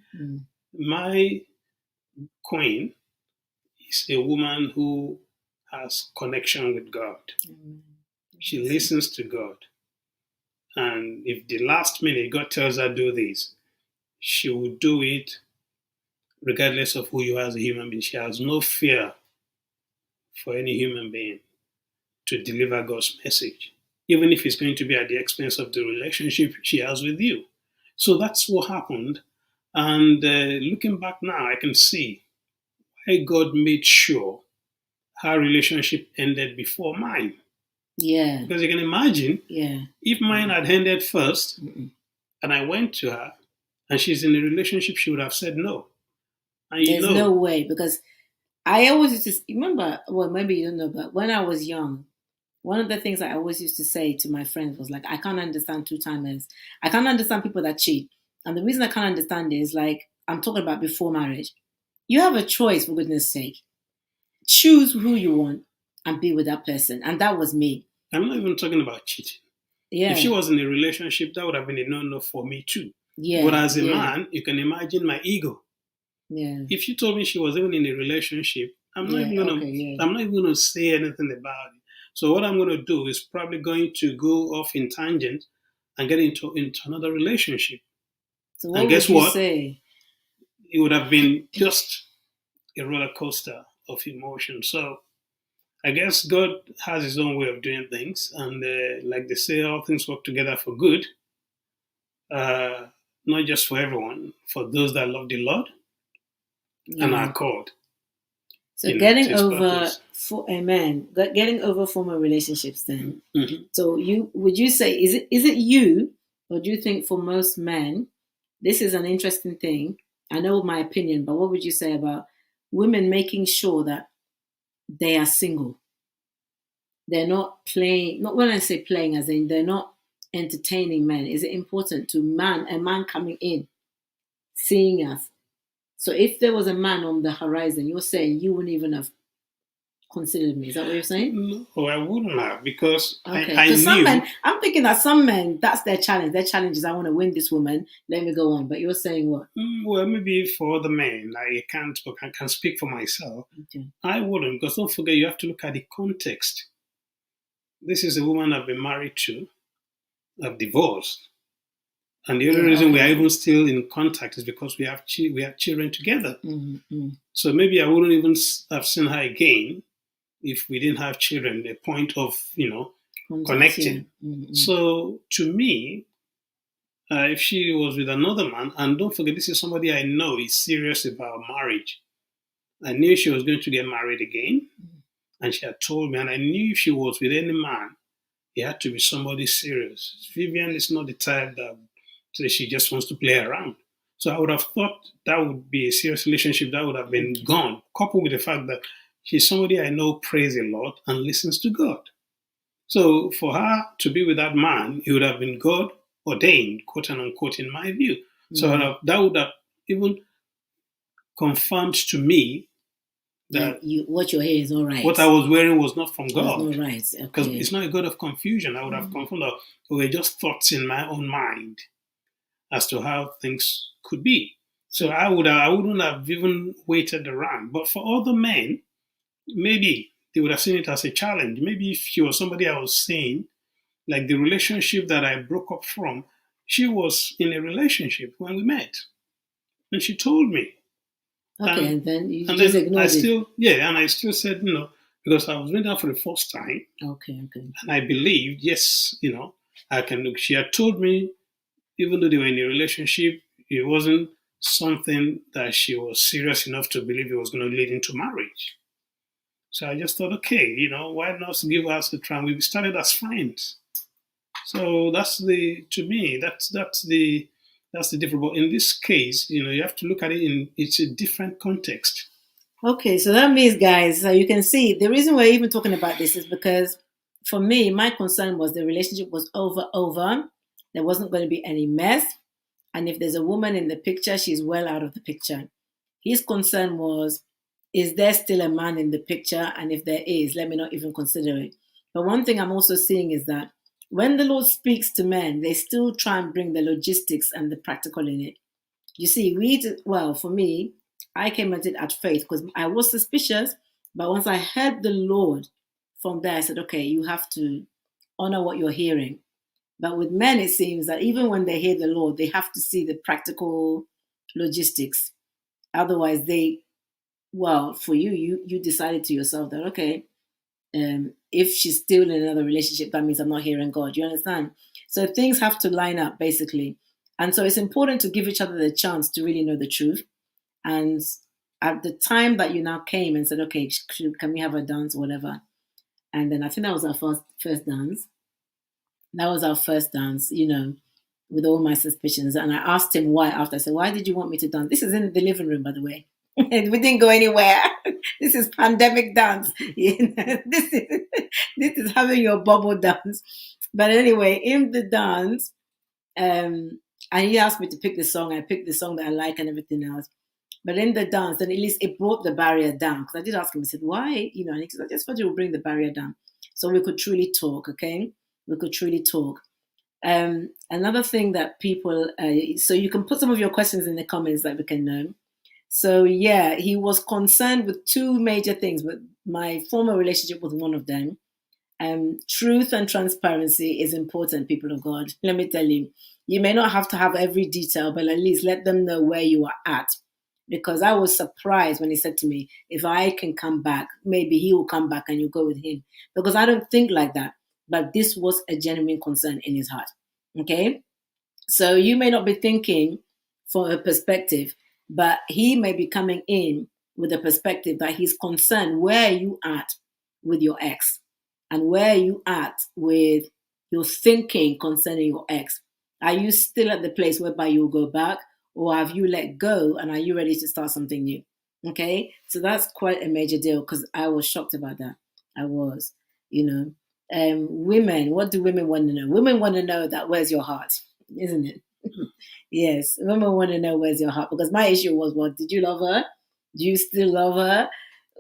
my queen is a woman who has connection with God. She listens to God. And if the last minute God tells her do this, she will do it regardless of who you are as a human being. She has no fear for any human being to deliver God's message, even if it's going to be at the expense of the relationship she has with you. So that's what happened. And looking back now, I can see why God made sure her relationship ended before mine. Yeah. Because you can imagine, if mine had ended first and I went to her and she's in a relationship, she would have said no. And There's no way, because I always used to remember, well, maybe you don't know, but when I was young, one of the things I always used to say to my friends was like, I can't understand two-timers. I can't understand people that cheat. And the reason I can't understand is, like, I'm talking about before marriage. You have a choice, for goodness sake. Choose who you want and be with that person. And that was me. I'm not even talking about cheating. Yeah. If she was in a relationship, that would have been a no-no for me too. Yeah. But as a man, you can imagine my ego. Yeah. If she told me she was even in a relationship, I'm not even gonna say anything about it. So what I'm gonna do is probably going to go off in tangent and get into another relationship. So what would you say? It would have been just a roller coaster of emotion. So I guess God has his own way of doing things, and like they say, all things work together for good. Not just for everyone, for those that love the Lord and are called. So getting over former relationships then. Mm-hmm. So would you say, is it you, or do you think for most men, this is an interesting thing? I know my opinion, but what would you say about women making sure that they are single? They're not playing, not when I say playing, as in they're not entertaining men. Is it important to a man coming in, seeing us? So if there was a man on the horizon, you're saying you wouldn't even have considered me. Is that what you're saying? No, I wouldn't have, because okay. I knew. Some men, I'm thinking that some men, that's their challenge. Their challenge is, I want to win this woman. Let me go on. But you're saying what? Well, maybe for the men, I can't, but I can speak for myself. Okay. I wouldn't, because don't forget, you have to look at the context. This is a woman I've been married to. I've divorced. And the only reason we are even still in contact is because we have children together. Mm-hmm. So maybe I wouldn't even have seen her again if we didn't have children, the point of, connecting. Yeah. Mm-hmm. So to me, if she was with another man, and don't forget, this is somebody I know is serious about marriage. I knew she was going to get married again, and she had told me, and I knew if she was with any man, it had to be somebody serious. Vivian is not the type that she just wants to play around. So I would have thought that would be a serious relationship that would have been gone, coupled with the fact that she's somebody I know prays a lot and listens to God. So for her to be with that man, it would have been God ordained, quote and unquote, in my view. So that would have even confirmed to me that what you're hearing is not right. What I was wearing was not from God. It's not right. Because it's not a God of confusion. I would have confirmed that they were just thoughts in my own mind as to how things could be. So I wouldn't have even waited around. But for other men, maybe they would have seen it as a challenge. Maybe if she was somebody I was seeing, like the relationship that I broke up from, she was in a relationship when we met. And she told me. Okay, and then you just ignored it. Yeah, and I still said, because I was with her for the first time. Okay. And I believed, yes, I can look. She had told me, even though they were in a relationship, it wasn't something that she was serious enough to believe it was going to lead into marriage. So I just thought, okay, why not give us a try? We started as friends. So to me, that's the difference. But in this case, you have to look at it it's a different context. Okay, so that means, guys, so you can see the reason we're even talking about this is because for me, my concern was the relationship was over. There wasn't going to be any mess. And if there's a woman in the picture, she's well out of the picture. His concern was, is there still a man in the picture? And if there is, let me not even consider it. But one thing I'm also seeing is that when the Lord speaks to men, they still try and bring the logistics and the practical in it. You see, for me, I came at it at faith because I was suspicious. But once I heard the Lord from there, I said, okay, you have to honor what you're hearing. But with men, it seems that even when they hear the Lord, they have to see the practical logistics. Otherwise, for you decided to yourself that, okay, if she's still in another relationship, that means I'm not hearing God. You understand? So things have to line up, basically. And so it's important to give each other the chance to really know the truth. And at the time that you now came and said, okay, can we have a dance or whatever? And then I think that was our first dance. That was our first dance, with all my suspicions. And I asked him why after. I said, why did you want me to dance? This is in the living room, by the way. We didn't go anywhere. This is pandemic dance. This is having your bubble dance. But anyway, in the dance, and he asked me to pick the song. I picked the song that I like and everything else. But in the dance, then at least it brought the barrier down. Because I did ask him, I said, why? And he said, I just thought you would bring the barrier down. So we could truly talk, okay? We could truly talk. Another thing that people, so you can put some of your questions in the comments that we can know. So yeah, he was concerned with two major things, but my former relationship was one of them. Truth and transparency is important, people of God. Let me tell you, you may not have to have every detail, but at least let them know where you are at. Because I was surprised when he said to me, if I can come back, maybe he will come back and you go with him. Because I don't think like that. But this was a genuine concern in his heart. Okay? So you may not be thinking from a perspective, but he may be coming in with a perspective that he's concerned where you at with your ex and where you at with your thinking concerning your ex. Are you still at the place whereby you'll go back, or have you let go and are you ready to start something new? Okay, so that's quite a major deal because I was shocked about that. I was, women, what do women want to know? Women want to know that where's your heart, isn't it? Yes, women want to know where's your heart, because my issue was, what, did you love her? Do you still love her?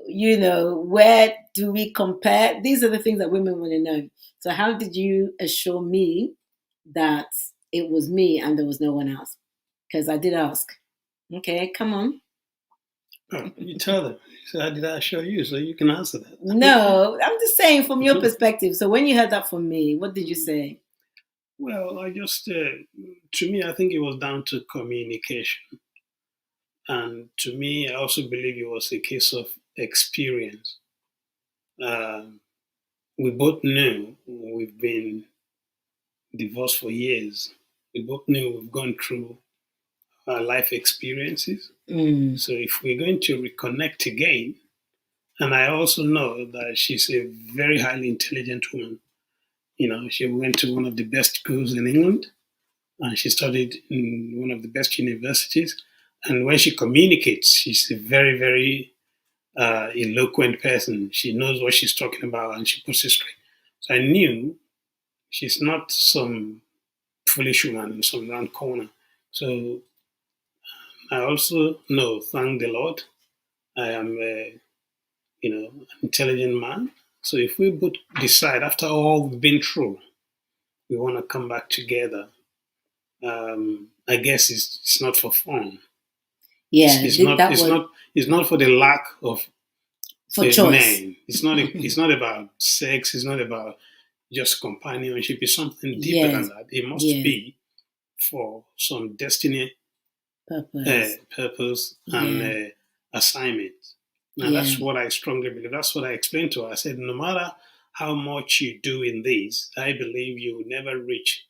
Where do we compare? These are the things that women want to know. So how did you assure me that it was me and there was no one else? Because I did ask. Okay, come on. Oh, you tell them. So how did I assure you? So you can answer that. No, I'm just saying from your perspective. So when you heard that from me, what did you say? Well, I just, to me, I think it was down to communication. And to me, I also believe it was a case of experience. We both knew we've been divorced for years. We both knew we've gone through our life experiences. So if we're going to reconnect again, and I also know that she's a very highly intelligent woman. She went to one of the best schools in England, and she studied in one of the best universities. And when she communicates, she's a very, very eloquent person. She knows what she's talking about, and she puts it straight. So I knew she's not some foolish woman in some round corner. So I also know, thank the Lord, I am an intelligent man. So if we both decide, after all we've been through, we want to come back together, I guess it's not for fun. Yeah, it's not for the lack of for choice. Men. It's not about sex. It's not about just companionship. It's something deeper than that. It must be for some destiny, purpose and assignment. Now that's what I strongly believe. That's what I explained to her. I said, no matter how much you do in this, I believe you will never reach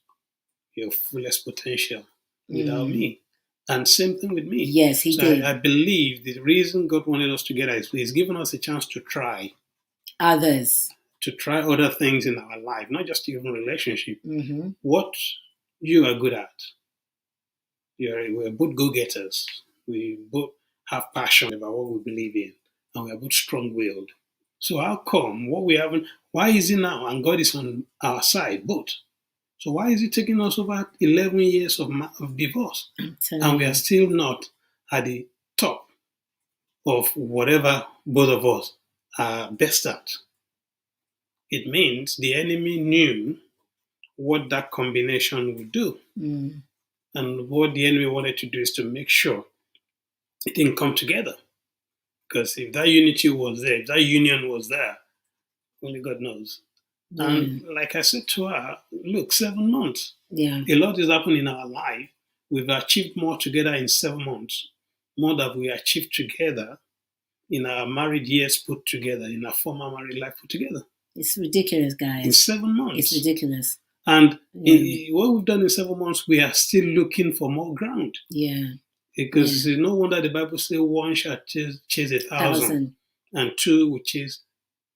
your fullest potential without me. And same thing with me. Yes, he did. I believe the reason God wanted us together is He's given us a chance to try others, to try other things in our life, not just even relationship. What you are good at. We're both go-getters. We both have passion about what we believe in, and we are both strong-willed. So how come why is it now? And God is on our side, both. So why is it taking us over 11 years of divorce? And we are still not at the top of whatever both of us are best at. It means the enemy knew what that combination would do. And what the enemy wanted to do is to make sure it didn't come together. Because if that unity was there, if that union was there, only God knows. And like I said to her, look, 7 months. Yeah. A lot has happened in our life. We've achieved more together in 7 months, more than we achieved together in our married years put together, in our former married life put together. It's ridiculous, guys. In 7 months. It's ridiculous. And what we've done in 7 months, we are still looking for more ground. Yeah. Because no wonder the Bible says one shall chase 1,000, and two will chase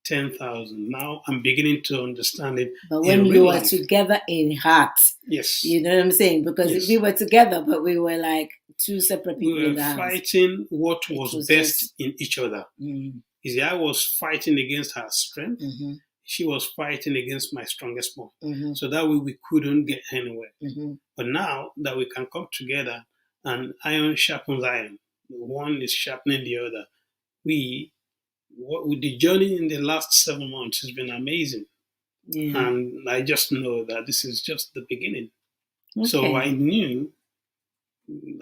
10,000. Now I'm beginning to understand it. But when we were together in heart, yes, you know what I'm saying? Because we were together, but we were like two separate people in the house. We were fighting what was best in each other. You see, I was fighting against her strength. She was fighting against my strongest point. So that way we couldn't get anywhere. But now that we can come together and iron sharpens iron, one is sharpening the other. With the journey in the last 7 months has been amazing. And I just know that this is just the beginning. So I knew,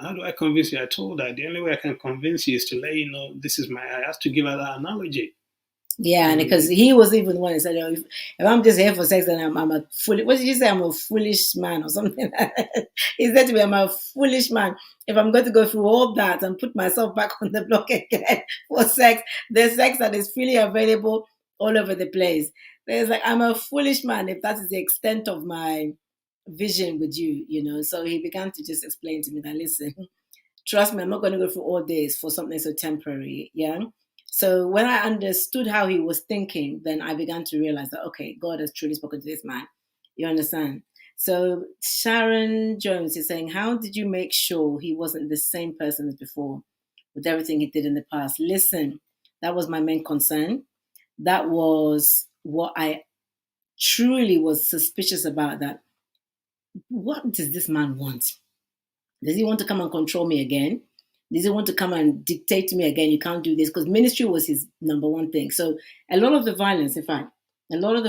how do I convince you? I told her the only way I can convince you is to let you know I have to give her that analogy. Yeah, and because he was even the one that said, if I'm just here for sex, then I'm a foolish, what did you say? I'm a foolish man or something. He said to me, I'm a foolish man. If I'm going to go through all that and put myself back on the block again for sex, there's sex that is freely available all over the place. There's like, I'm a foolish man if that is the extent of my vision with you, you know. So he began to just explain to me that, listen, trust me, I'm not going to go through all this for something so temporary, yeah? So when I understood how he was thinking, then I began to realize that, okay, God has truly spoken to this man. You understand? So Sharon Jones is saying, how did you make sure he wasn't the same person as before with everything he did in the past? Listen, that was my main concern. That was what I truly was suspicious about. That what does this man want? Does he want to come and control me again? Does he want to come and dictate to me again? You can't do this, because ministry was his number one thing. So a lot of the violence, in fact, a lot of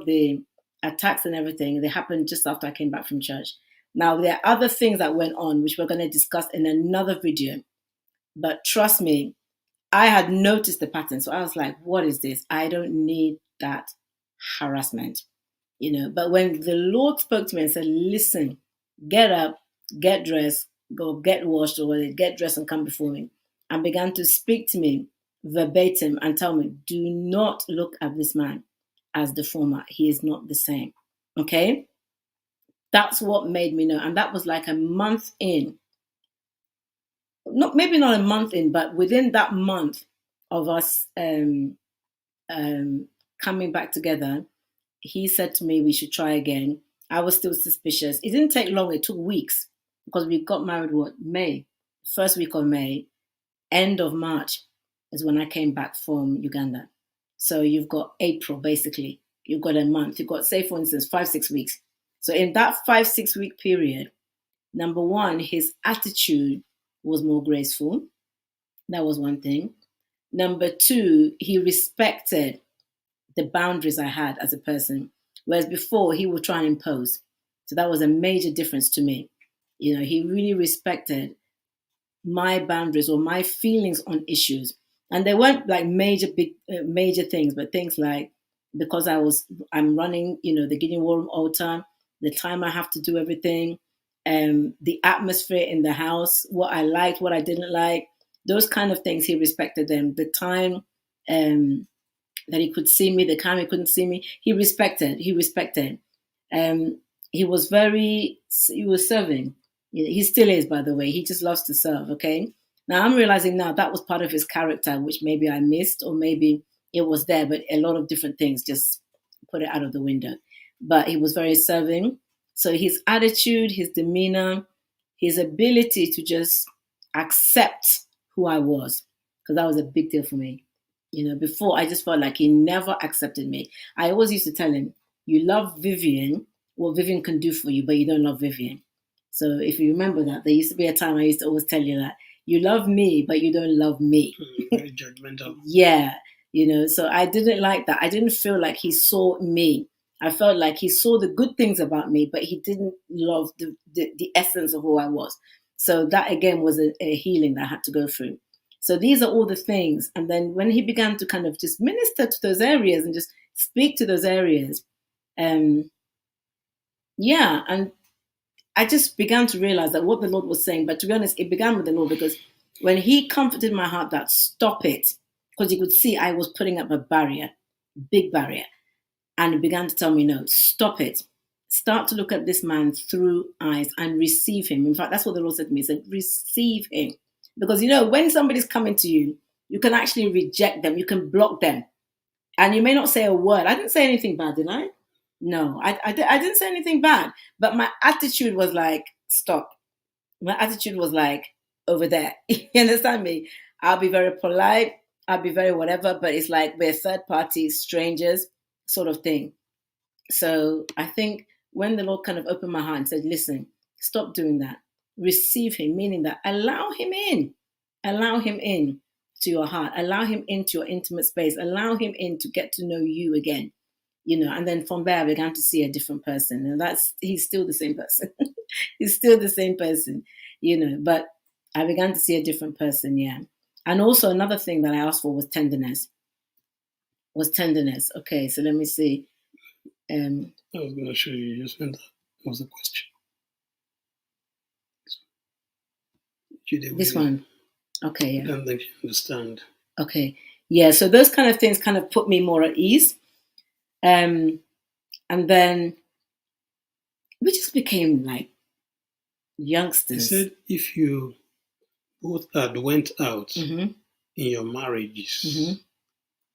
the attacks and everything, they happened just after I came back from church. Now, there are other things that went on, which we're going to discuss in another video. But trust me, I had noticed the pattern. So I was like, what is this? I don't need that harassment, you know. But when the Lord spoke to me and said, listen, get up, get dressed, go get washed, or get dressed and come before me, and began to speak to me verbatim and tell me, do not look at this man as the former. He is not the same. Okay? That's what made me know. And that was like a month in. Maybe not a month in, but within that month of us coming back together, he said to me we should try again. I was still suspicious. It didn't take long. It took weeks, because we got married, May? First week of May. End of March is when I came back from Uganda. So you've got April, basically. You've got a month. You've got, say, for instance, 5-6 weeks. So in that 5-6 week period, number one, his attitude was more graceful. That was one thing. Number two, he respected the boundaries I had as a person, whereas before he would try and impose. So that was a major difference to me. You know, he really my boundaries or my feelings on issues. And they weren't like major things, but things like, because I'm running, you know, the Gideon War Room altar, the time I have to do everything, the atmosphere in the house, what I liked, what I didn't like, those kind of things, he respected them. The time that he could see me, the time he couldn't see me, he respected. He was serving. He still is, by the way. He just loves to serve, okay? Now, I'm realizing now that was part of his character, which maybe I missed, or maybe it was there, but a lot of different things just put it out of the window. But he was very serving. So his attitude, his demeanor, his ability to just accept who I was, because that was a big deal for me. You know, before I just felt like he never accepted me. I always used to tell him, you love Vivian, what Vivian can do for you, but you don't love Vivian. So if you remember that, there used to be a time I used to always tell you that You love me, but you don't love me. Very judgmental. Yeah, so I didn't like that. I didn't feel like he saw me. I felt like he saw the good things about me, but he didn't love the essence of who I was. So that again was a healing that I had to go through. So these are all the things. And then when he began to kind of just minister to those areas and just speak to those areas, and I just began to realize that what the Lord was saying, but to be honest, it began with the Lord, because when he comforted my heart that stop it, because he could see I was putting up a barrier, big barrier, and he began to tell me, no, stop it. Start to look at this man through eyes and receive him. In fact, that's what the Lord said to me. He said, receive him. Because, when somebody's coming to you, you can actually reject them. You can block them. And you may not say a word. I didn't say anything bad, did I? No, I didn't say anything bad. But my attitude was like, stop. My attitude was like, over there. You understand me? I'll be very polite. I'll be very whatever. But it's like we're third party strangers sort of thing. So I think when the Lord kind of opened my heart and said, listen, stop doing that. Receive him, meaning that allow him in. Allow him in to your heart. Allow him into your intimate space. Allow him in to get to know you again. And then from there I began to see a different person. And he's still the same person. He's still the same person, but I began to see a different person, yeah. And also another thing that I asked for was tenderness. Okay, so let me see. I was going to show you just when that was the question. This one. Okay, yeah. I don't think you understand. Okay. Yeah, so those kind of things kind of put me more at ease. And then we just became like youngsters. He said if you both had went out in your marriages,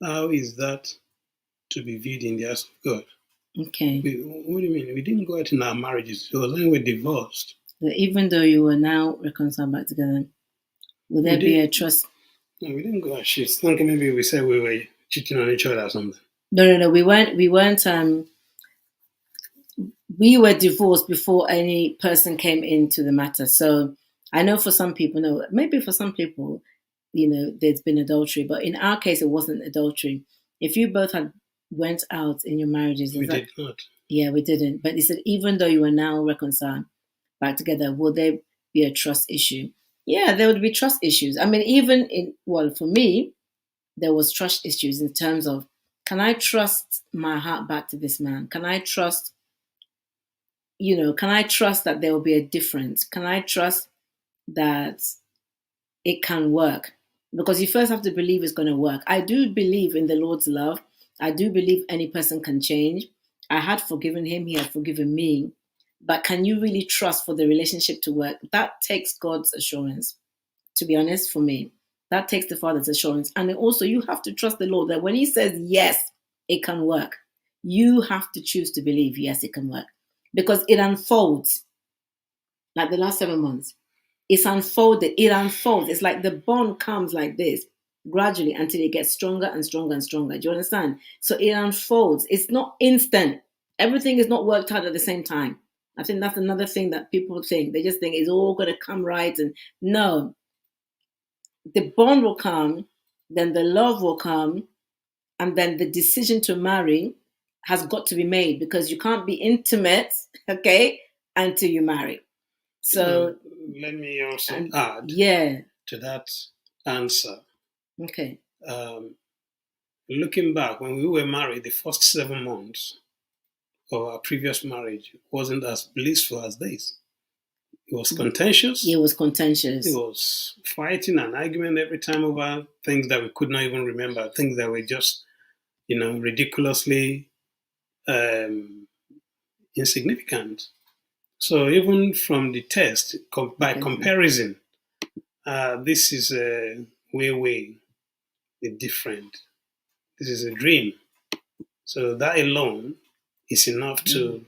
how is that to be viewed in the eyes of God? Okay. What do you mean? We didn't go out in our marriages. It was when we were divorced. Even though you were now reconciled back together, would there be a trust? No, we didn't go out. She's thinking maybe we said we were cheating on each other or something. No. We weren't. We were divorced before any person came into the matter. So I know for some people, no, maybe for some people, there's been adultery. But in our case, it wasn't adultery. If you both had went out in your marriages, we did not. Yeah, we didn't. But he said, even though you were now reconciled back together, will there be a trust issue? Yeah, there would be trust issues. I mean, for me, there was trust issues in terms of, can I trust my heart back to this man? Can I trust, that there will be a difference? Can I trust that it can work? Because you first have to believe it's going to work. I do believe in the Lord's love. I do believe any person can change. I had forgiven him. He had forgiven me. But can you really trust for the relationship to work? That takes God's assurance, to be honest, for me. That takes the Father's assurance. And also you have to trust the Lord that when he says, yes, it can work, you have to choose to believe, yes, it can work. Because it unfolds. Like the last 7 months. It's unfolded. It unfolds. It's like the bond comes like this, gradually, until it gets stronger and stronger and stronger. Do you understand? So it unfolds. It's not instant. Everything is not worked out at the same time. I think that's another thing that people think. They just think it's all going to come right. And no. The bond will come, then the love will come, and then the decision to marry has got to be made, because you can't be intimate, okay, until you marry. So let me also add to that answer. Okay. Looking back, when we were married, the first 7 months of our previous marriage wasn't as blissful as this. It was contentious. It was contentious. It was fighting and argument every time over things that we could not even remember, things that were just, ridiculously insignificant. So even from the test, by comparison, this is way different. This is a dream. So that alone is enough to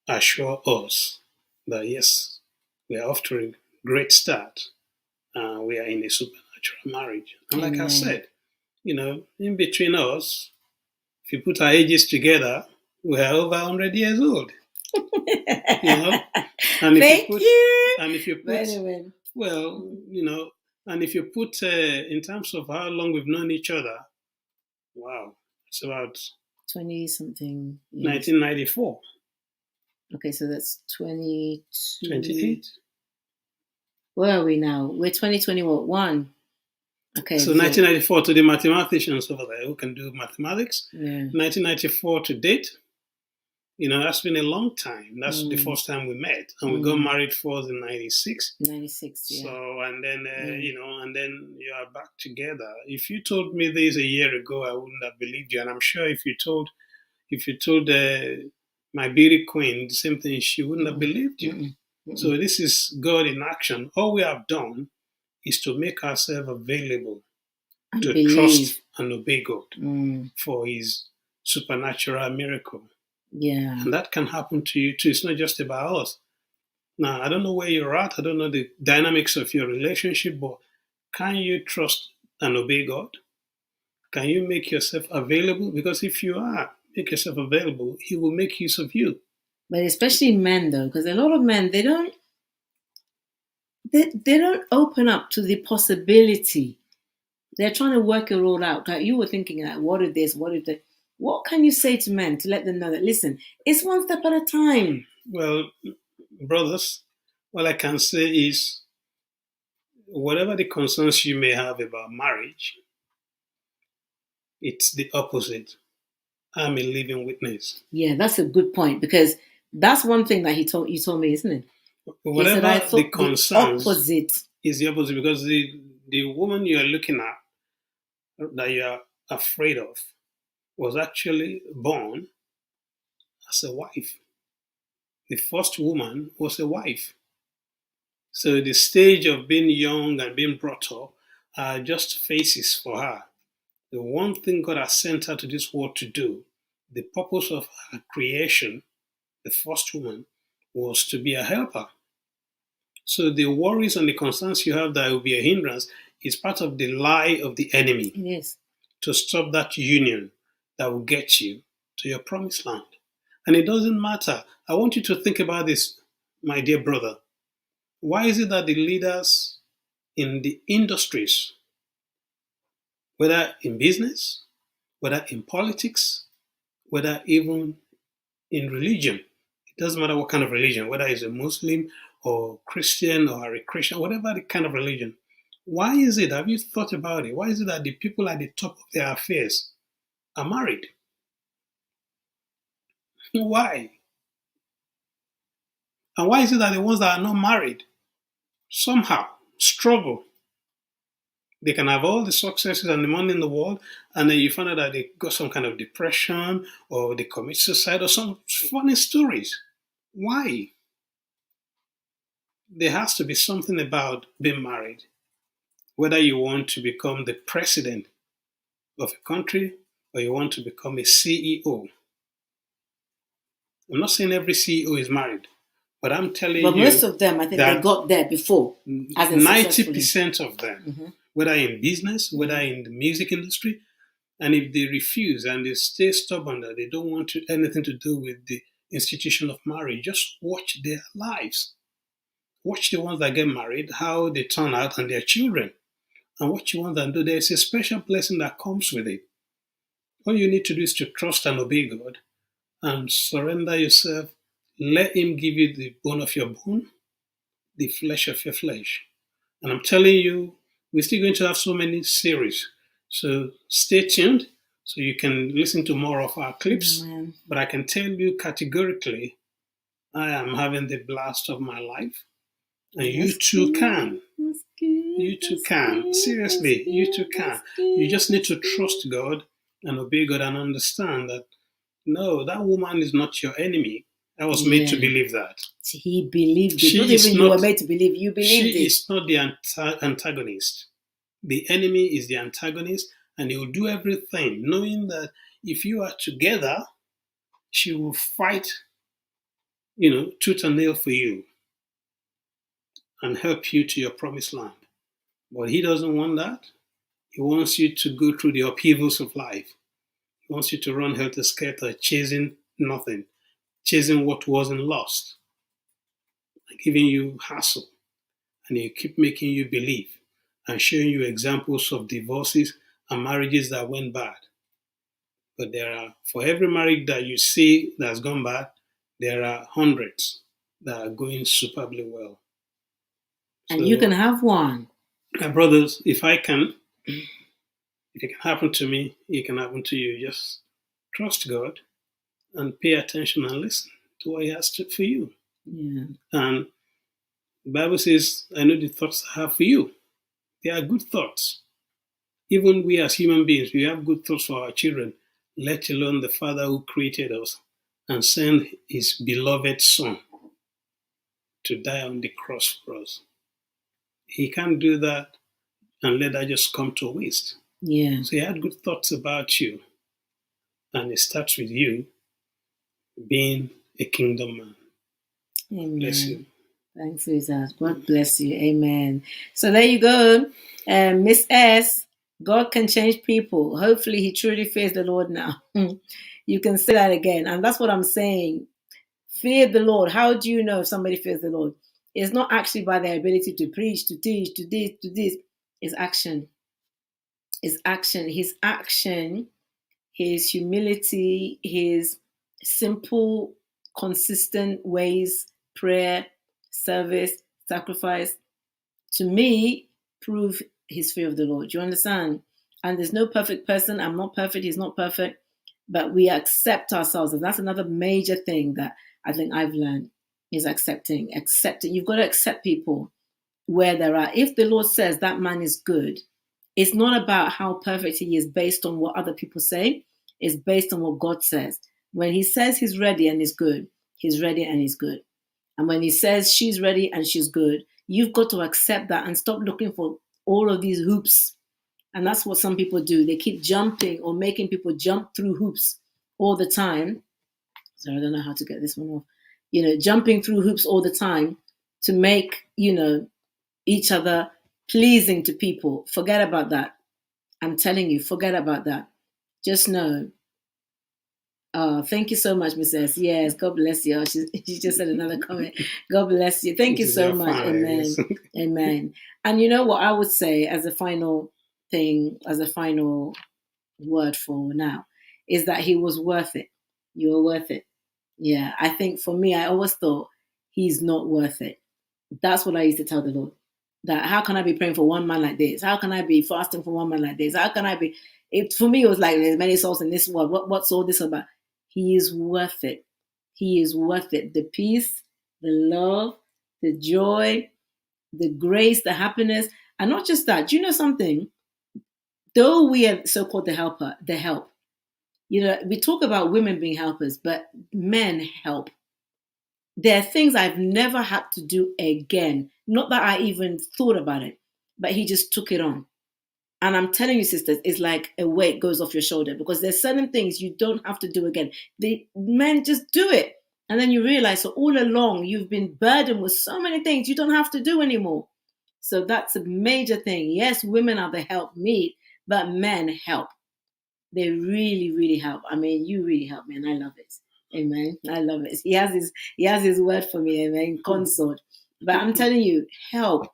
assure us that, yes, we are off to a great start. We are in a supernatural marriage. And like I said, in between us, if you put our ages together, we are over 100 years old. And if Thank you. And if you put, well, And if you put in terms of how long we've known each other, wow, it's about 20 something years. 1994. Okay, so that's 22. 28. Where are we now? We're 2021. Okay. So 1994 to the mathematicians over there who can do mathematics. Yeah. 1994 to date. That's been a long time. That's the first time we met, and we got married first in 96. 96, yeah. So, and then, and then you are back together. If you told me this a year ago, I wouldn't have believed you. And I'm sure if you told my beauty queen the same thing, she wouldn't have believed you. So this is God in action. All we have done is to make ourselves available to trust and obey God for His supernatural miracle. Yeah. And that can happen to you too. It's not just about us. Now, I don't know where you're at. I don't know the dynamics of your relationship, but can you trust and obey God? Can you make yourself available? Because if you make yourself available, He will make use of you. But especially men, though, because a lot of men, they don't open up to the possibility. They're trying to work it all out. Like you were thinking, like, what if this? What if that? What can you say to men to let them know that, listen, it's one step at a time? Well, brothers, what I can say is, whatever the concerns you may have about marriage, it's the opposite. I'm a living witness. Yeah, that's a good point, because that's one thing that you told me, isn't it? Whatever the concerns, the opposite is the opposite, because the woman you are looking at, that you are afraid of, was actually born as a wife. The first woman was a wife. So the stage of being young and being brought up are just phases for her. The one thing God has sent her to this world to do, the purpose of her creation, the first woman, was to be a helper. So the worries and the concerns you have that will be a hindrance is part of the lie of the enemy. Yes. To stop that union that will get you to your promised land. And it doesn't matter. I want you to think about this, my dear brother. Why is it that the leaders in the industries, whether in business, whether in politics, whether even in religion, it doesn't matter what kind of religion, whether it's a Muslim or Christian or a Christian, whatever the kind of religion, why is it, have you thought about it? Why is it that the people at the top of their affairs are married? Why? And why is it that the ones that are not married somehow struggle? They can have all the successes and the money in the world, and then you find out that they got some kind of depression or they commit suicide or some funny stories. Why? There has to be something about being married. Whether you want to become the president of a country or you want to become a CEO. I'm not saying every CEO is married, but I'm telling you. But most of them, I think they got there before. 90% of them, whether in business, whether in the music industry, and if they refuse and they stay stubborn that they don't want anything to do with the institution of marriage, just watch their lives. Watch the ones that get married, how they turn out and their children. And what you want them to do, there's a special blessing that comes with it. All you need to do is to trust and obey God and surrender yourself. Let Him give you the bone of your bone, the flesh of your flesh. And I'm telling you, we're still going to have so many series. So stay tuned so you can listen to more of our clips. Amen. But I can tell you categorically, I am having the blast of my life. And you too can. You too can. Seriously, you too can. You just need to trust God and obey God and understand that, no, that woman is not your enemy. I was made to believe that. He believed it. Not even you were made to believe. You believed it. She is not the antagonist. The enemy is the antagonist, and he will do everything, knowing that if you are together, she will fight, tooth and nail for you and help you to your promised land. But he doesn't want that. He wants you to go through the upheavals of life. He wants you to run helter-skelter, chasing nothing, chasing what wasn't lost, giving you hassle, and he keep making you believe. and showing you examples of divorces and marriages that went bad. But for every marriage that you see that's gone bad, there are hundreds that are going superbly well. And you can have one. My brothers, if it can happen to me, it can happen to you. Just trust God and pay attention and listen to what He has for you. Yeah. And the Bible says, I know the thoughts I have for you. They are good thoughts. Even we as human beings, we have good thoughts for our children, let alone the Father who created us and sent His beloved Son to die on the cross for us. He can't do that and let that just come to waste. Yeah. So He had good thoughts about you. And it starts with you being a kingdom man. Amen. Bless you. Thanks, Jesus. God bless you. Amen. So there you go. Miss S, God can change people. Hopefully He truly fears the Lord now. You can say that again. And that's what I'm saying. Fear the Lord. How do you know if somebody fears the Lord? It's not actually by their ability to preach, to teach, to this. It's action. It's action. His action, His humility, His simple, consistent ways, prayer, service, sacrifice, to me, prove His fear of the Lord. Do you understand? And there's no perfect person. I'm not perfect. He's not perfect. But we accept ourselves. And that's another major thing that I think I've learned is accepting. You've got to accept people where they're at. If the Lord says that man is good, it's not about how perfect he is based on what other people say. It's based on what God says. When He says He's ready and is good, He's ready and He's good. And when He says she's ready and she's good, you've got to accept that and stop looking for all of these hoops. And that's what some people do. They keep jumping or making people jump through hoops all the time. Sorry, I don't know how to get this one off. Jumping through hoops all the time to make, each other pleasing to people. Forget about that. I'm telling you, forget about that. Just know. Thank you so much, Mrs. Yes, God bless you. She just said another comment. God bless you. Thank you so much. Amen. Amen. And you know what I would say as a final thing, as a final word for now, is that he was worth it. You were worth it. Yeah, I think for me, I always thought he's not worth it. That's what I used to tell the Lord. That how can I be praying for one man like this? How can I be fasting for one man like this? How can I be? For me, it was like there's many souls in this world. What's all this about? He is worth it. He is worth it. The peace, the love, the joy, the grace, the happiness, and not just that. Do you know something? Though we are so-called the help. We talk about women being helpers, but men help. There are things I've never had to do again. Not that I even thought about it, but he just took it on. And I'm telling you, sisters, it's like a weight goes off your shoulder because there's certain things you don't have to do again. The men just do it. And then you realize, so all along, you've been burdened with so many things you don't have to do anymore. So that's a major thing. Yes, women are the help meet, but men help. They really, really help. I mean, you really help me, and I love it. Amen. I love it. He has his word for me, amen. Consort. But I'm telling you, help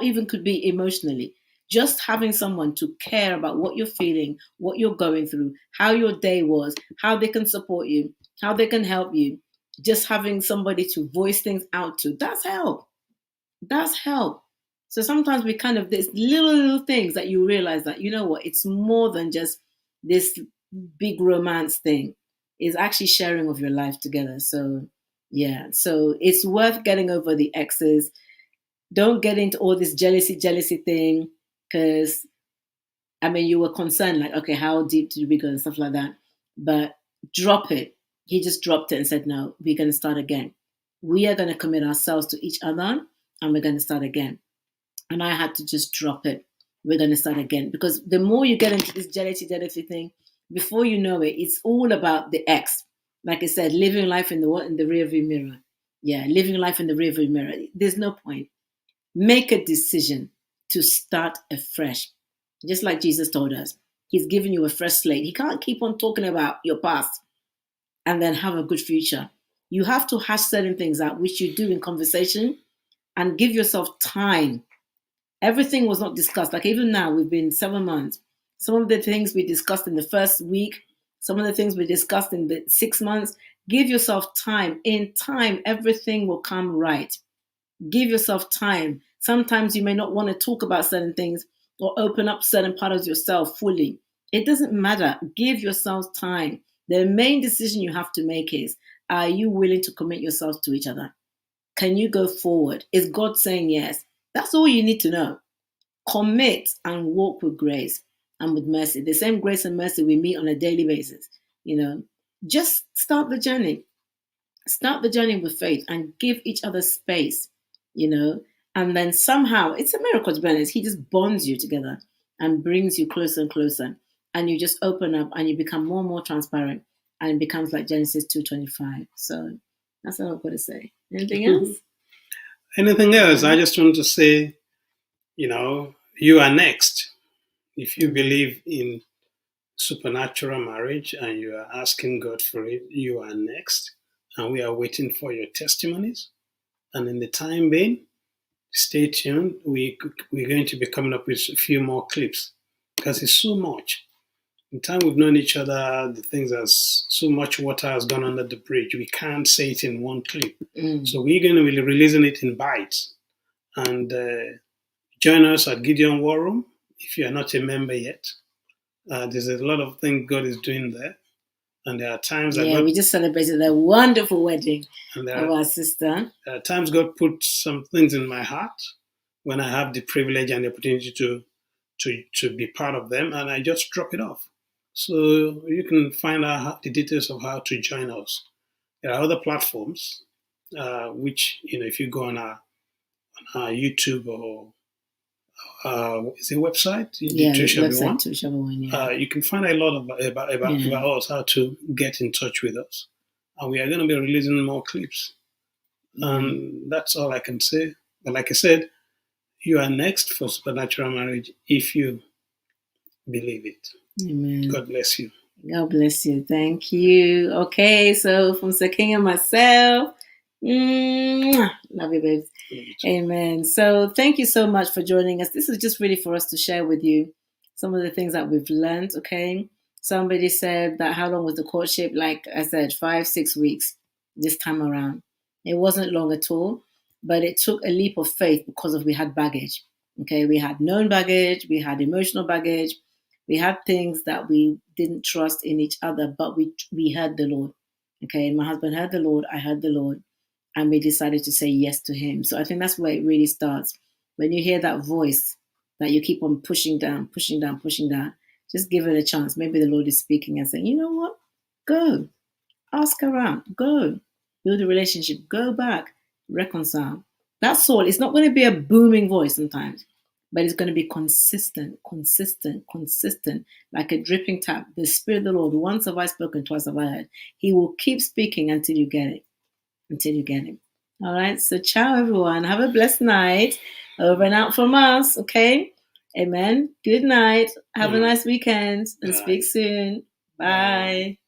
even could be emotionally. Just having someone to care about what you're feeling, what you're going through, how your day was, how they can support you, how they can help you. Just having somebody to voice things out to, that's help. That's help. So sometimes we there's little things that you realize that, you know what, it's more than just this big romance thing. It's actually sharing of your life together. So, yeah. So it's worth getting over the exes. Don't get into all this jealousy thing because, I mean, you were concerned, like, okay, how deep did we go and stuff like that. But drop it. He just dropped it and said, no, we're going to start again. We are going to commit ourselves to each other and we're going to start again. And I had to just drop it. We're going to start again. Because the more you get into this jealousy thing, before you know it, it's all about the ex. Like I said, living life in the rearview mirror. Yeah, living life in the rearview mirror. There's no point. Make a decision to start afresh. Just like Jesus told us. He's giving you a fresh slate. He can't keep on talking about your past and then have a good future. You have to hash certain things out, which you do in conversation, and give yourself time Everything was not discussed. Like even now, we've been 7 months. Some of the things we discussed in the first week, some of the things we discussed in the 6 months, give yourself time. In time, everything will come right. Give yourself time. Sometimes you may not want to talk about certain things or open up certain parts of yourself fully. It doesn't matter. Give yourself time. The main decision you have to make is, are you willing to commit yourselves to each other? Can you go forward? Is God saying yes? That's all you need to know. Commit and walk with grace and with mercy. The same grace and mercy we meet on a daily basis. Just start the journey. Start the journey with faith and give each other space, and then somehow, it's a miracle to be honest. He just bonds you together and brings you closer and closer. And you just open up and you become more and more transparent. And it becomes like Genesis 2:25. So that's all I've got to say. Anything else? Anything else? I just want to say, you are next. If you believe in supernatural marriage and you are asking God for it, you are next. And we are waiting for your testimonies. And in the time being, stay tuned. We're going to be coming up with a few more clips because it's so much. In time we've known each other, the things so much water has gone under the bridge. We can't say it in one clip. So we're going to be releasing it in bites. And join us at Gideon War Room if you are not a member yet. There's a lot of things God is doing there. And there are times that we just celebrated a wonderful wedding of our sister. There are times God put some things in my heart when I have the privilege and the opportunity to be part of them, and I just drop it off. So you can find out the details of how to join us. There are other platforms, which, if you go on our YouTube or is it a website? website, you can find a lot about us, how to get in touch with us. And we are going to be releasing more clips. And that's all I can say. But like I said, you are next for supernatural marriage if you believe it. Amen. God bless you. God bless you. Thank you. Okay, so from Sir King and myself, love you, babes. Amen. So thank you so much for joining us. This is just really for us to share with you some of the things that we've learned. Okay. Somebody said that how long was the courtship? Like I said, 5-6 weeks this time around. It wasn't long at all, but it took a leap of faith because we had baggage. Okay. We had known baggage. We had emotional baggage. We had things that we didn't trust in each other, but we heard the Lord. Okay. My husband heard the Lord. I heard the Lord. And we decided to say yes to him. So I think that's where it really starts. When you hear that voice that you keep on pushing down, just give it a chance. Maybe the Lord is speaking and saying, you know what? Go. Ask around. Go. Build a relationship. Go back. Reconcile. That's all. It's not going to be a booming voice sometimes, but it's going to be consistent, like a dripping tap. The Spirit of the Lord, once have I spoken, twice have I heard. He will keep speaking until you get it. All right. So ciao, everyone. Have a blessed night. Over and out from us. Okay. Amen. Good night. Have a nice weekend and speak soon. Bye.